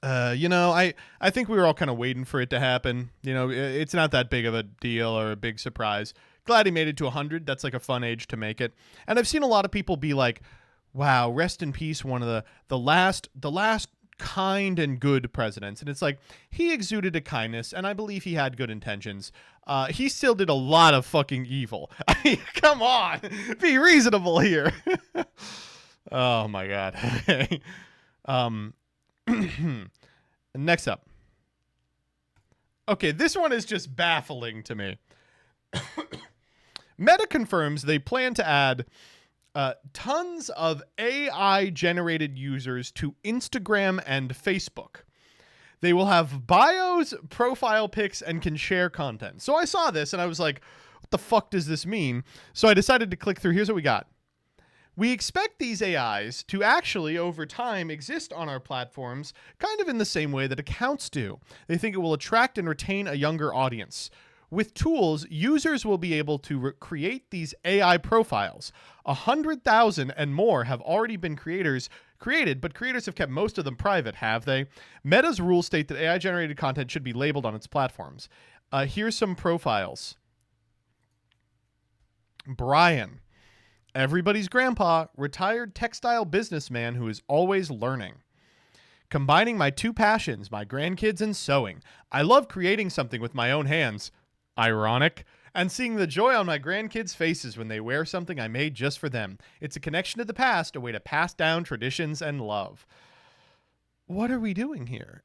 I think we were all kind of waiting for it to happen. It's not that big of a deal or a big surprise. Glad he made it to 100. That's like a fun age to make it. And I've seen a lot of people be like, wow, rest in peace, one of the last kind and good presidents. And it's like, he exuded a kindness, and I believe he had good intentions. He still did a lot of fucking evil. I mean, come on, be reasonable here. Oh my God. Okay. Next up. Okay, this one is just baffling to me. Meta confirms they plan to add tons of AI-generated users to Instagram and Facebook. They will have bios, profile pics, and can share content. So I saw this and I was like, what the fuck does this mean? So I decided to click through. Here's what we got. We expect these AIs to actually, over time, exist on our platforms kind of in the same way that accounts do. They think it will attract and retain a younger audience. With tools, users will be able to create these AI profiles. 100,000 and more have already been created, but creators have kept most of them private, have they? Meta's rules state that AI-generated content should be labeled on its platforms. Here's some profiles. Brian. Everybody's grandpa, retired textile businessman who is always learning. Combining my 2 passions, my grandkids and sewing. I love creating something with my own hands. Ironic. And seeing the joy on my grandkids' faces when they wear something I made just for them. It's a connection to the past, a way to pass down traditions and love. What are we doing here?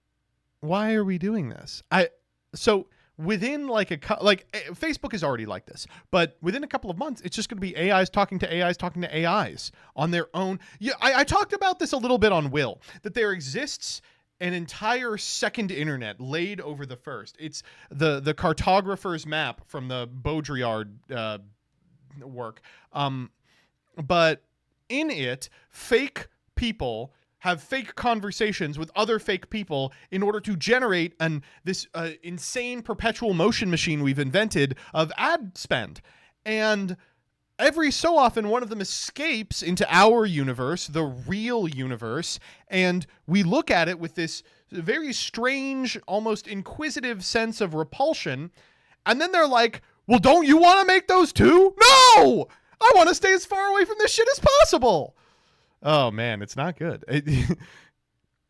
Why are we doing this? Within Facebook is already like this, but within a couple of months, it's just going to be AIs talking to AIs talking to AIs on their own. Yeah, I talked about this a little bit on Will, that there exists an entire second internet laid over the first. It's the cartographer's map from the Baudrillard work. But in it, fake people have fake conversations with other fake people in order to generate this insane perpetual motion machine we've invented of ad spend. And every so often, one of them escapes into our universe, the real universe, and we look at it with this very strange, almost inquisitive sense of repulsion. And then they're like, well, don't you want to make those too? No! I want to stay as far away from this shit as possible. Oh, man, it's not good.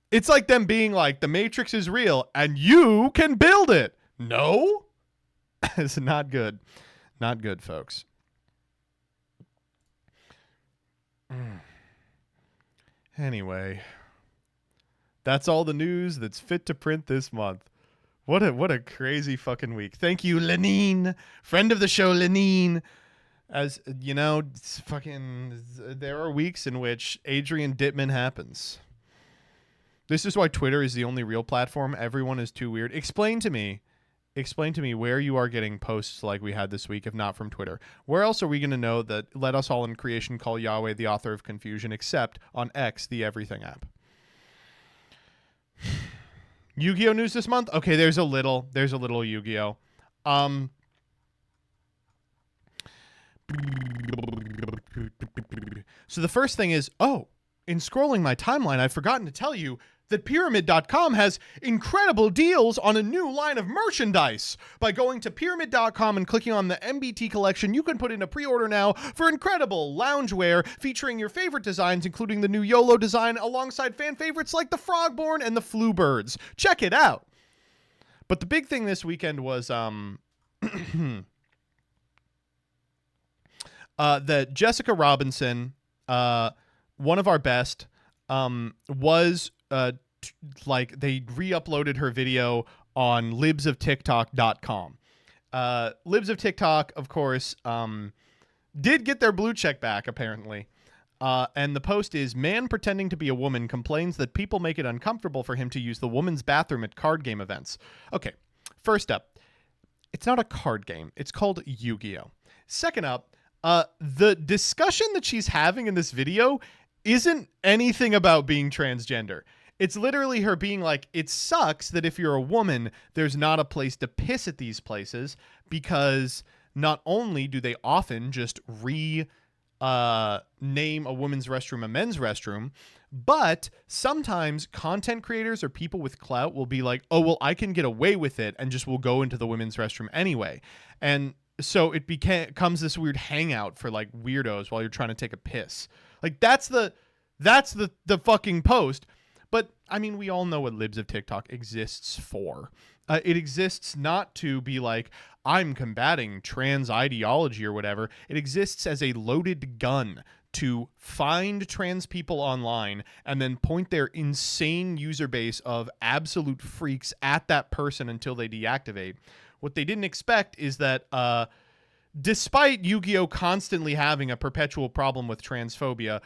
It's like them being like, the Matrix is real, and you can build it. No? It's not good. Not good, folks. Anyway, that's all the news that's fit to print this month. What a crazy fucking week. Thank you, Lenine. Friend of the show, Lenine. As you know, it's fucking, there are weeks in which Adrian Dittman happens. This is why Twitter is the only real platform. Everyone is too weird. Explain to me where you are getting posts like we had this week, if not from Twitter. Where else are we going to know that let us all in creation call Yahweh the author of confusion, except on X, the everything app? Yu-Gi-Oh news this month? Okay, there's a little Yu-Gi-Oh. So the first thing is, in scrolling my timeline, I've forgotten to tell you that Pyramid.com has incredible deals on a new line of merchandise. By going to Pyramid.com and clicking on the MBT collection, you can put in a pre-order now for incredible loungewear featuring your favorite designs, including the new YOLO design, alongside fan favorites like the Frogborn and the Fluebirds. Check it out. But the big thing this weekend was that Jessica Robinson, one of our best, was like they re-uploaded her video on libsoftiktok.com. Libs of TikTok, of course, did get their blue check back, apparently. And the post is, man pretending to be a woman complains that people make it uncomfortable for him to use the woman's bathroom at card game events. Okay, first up, it's not a card game. It's called Yu-Gi-Oh! Second up, the discussion that she's having in this video isn't anything about being transgender. It's literally her being like, it sucks that if you're a woman, there's not a place to piss at these places, because not only do they often just name a women's restroom a men's restroom, but sometimes content creators or people with clout will be like, oh, well, I can get away with it and just will go into the women's restroom anyway. And so it becomes this weird hangout for like weirdos while you're trying to take a piss. Like that's the fucking post. But I mean, we all know what Libs of TikTok exists for. It exists not to be like, I'm combating trans ideology or whatever. It exists as a loaded gun to find trans people online and then point their insane user base of absolute freaks at that person until they deactivate. What they didn't expect is that despite Yu-Gi-Oh! Constantly having a perpetual problem with transphobia,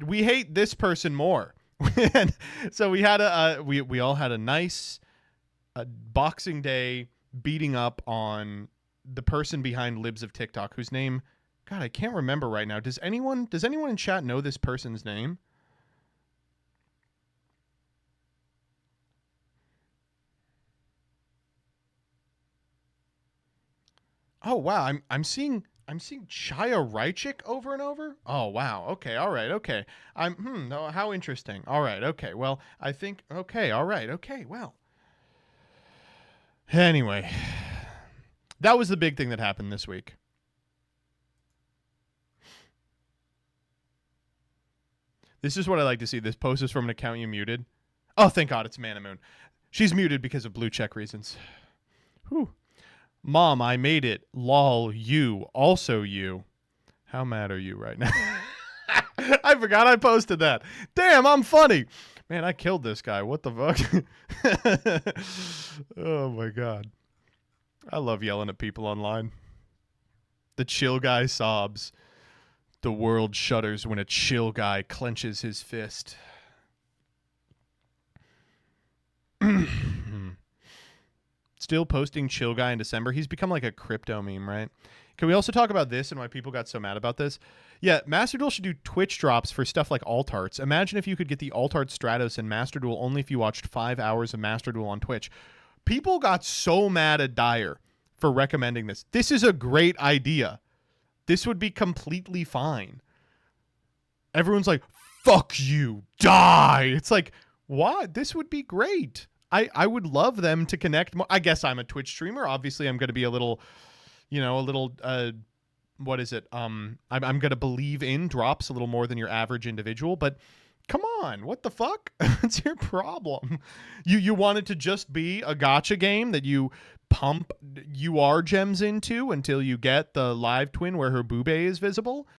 we hate this person more. So we had we all had a nice Boxing Day beating up on the person behind Libs of TikTok, whose name, God, I can't remember right now. Does anyone in chat know this person's name? Oh wow, I'm seeing Chaya Raichik over and over. Oh wow. Okay. All right. Okay. No. How interesting. All right. Okay. Well, I think. Okay. All right. Okay. Well. Anyway, that was the big thing that happened this week. This is what I like to see. This post is from an account you muted. Oh, thank God, it's Manamoon. She's muted because of blue check reasons. Whew. Mom, I made it. Lol, you. Also you. How mad are you right now? I forgot I posted that. Damn, I'm funny. Man, I killed this guy. What the fuck? Oh, my God. I love yelling at people online. The chill guy sobs. The world shudders when a chill guy clenches his fist. Still posting chill guy in December. He's become like a crypto meme, right? Can we also talk about this and why people got so mad about this? Yeah, Master Duel should do Twitch drops for stuff like alt arts. Imagine if you could get the alt art Stratos in Master Duel only if you watched 5 hours of Master Duel on Twitch. People got so mad at Dyer for recommending this. This is a great idea. This would be completely fine. Everyone's like, fuck you, die. It's like, what? This would be great. I would love them to connect more. I guess I'm a Twitch streamer. Obviously, I'm going to be a little, what is it? I'm going to believe in drops a little more than your average individual, but come on, what the fuck? What's your problem? You want it to just be a gacha game that you pump UR gems into until you get the live twin where her boobay is visible?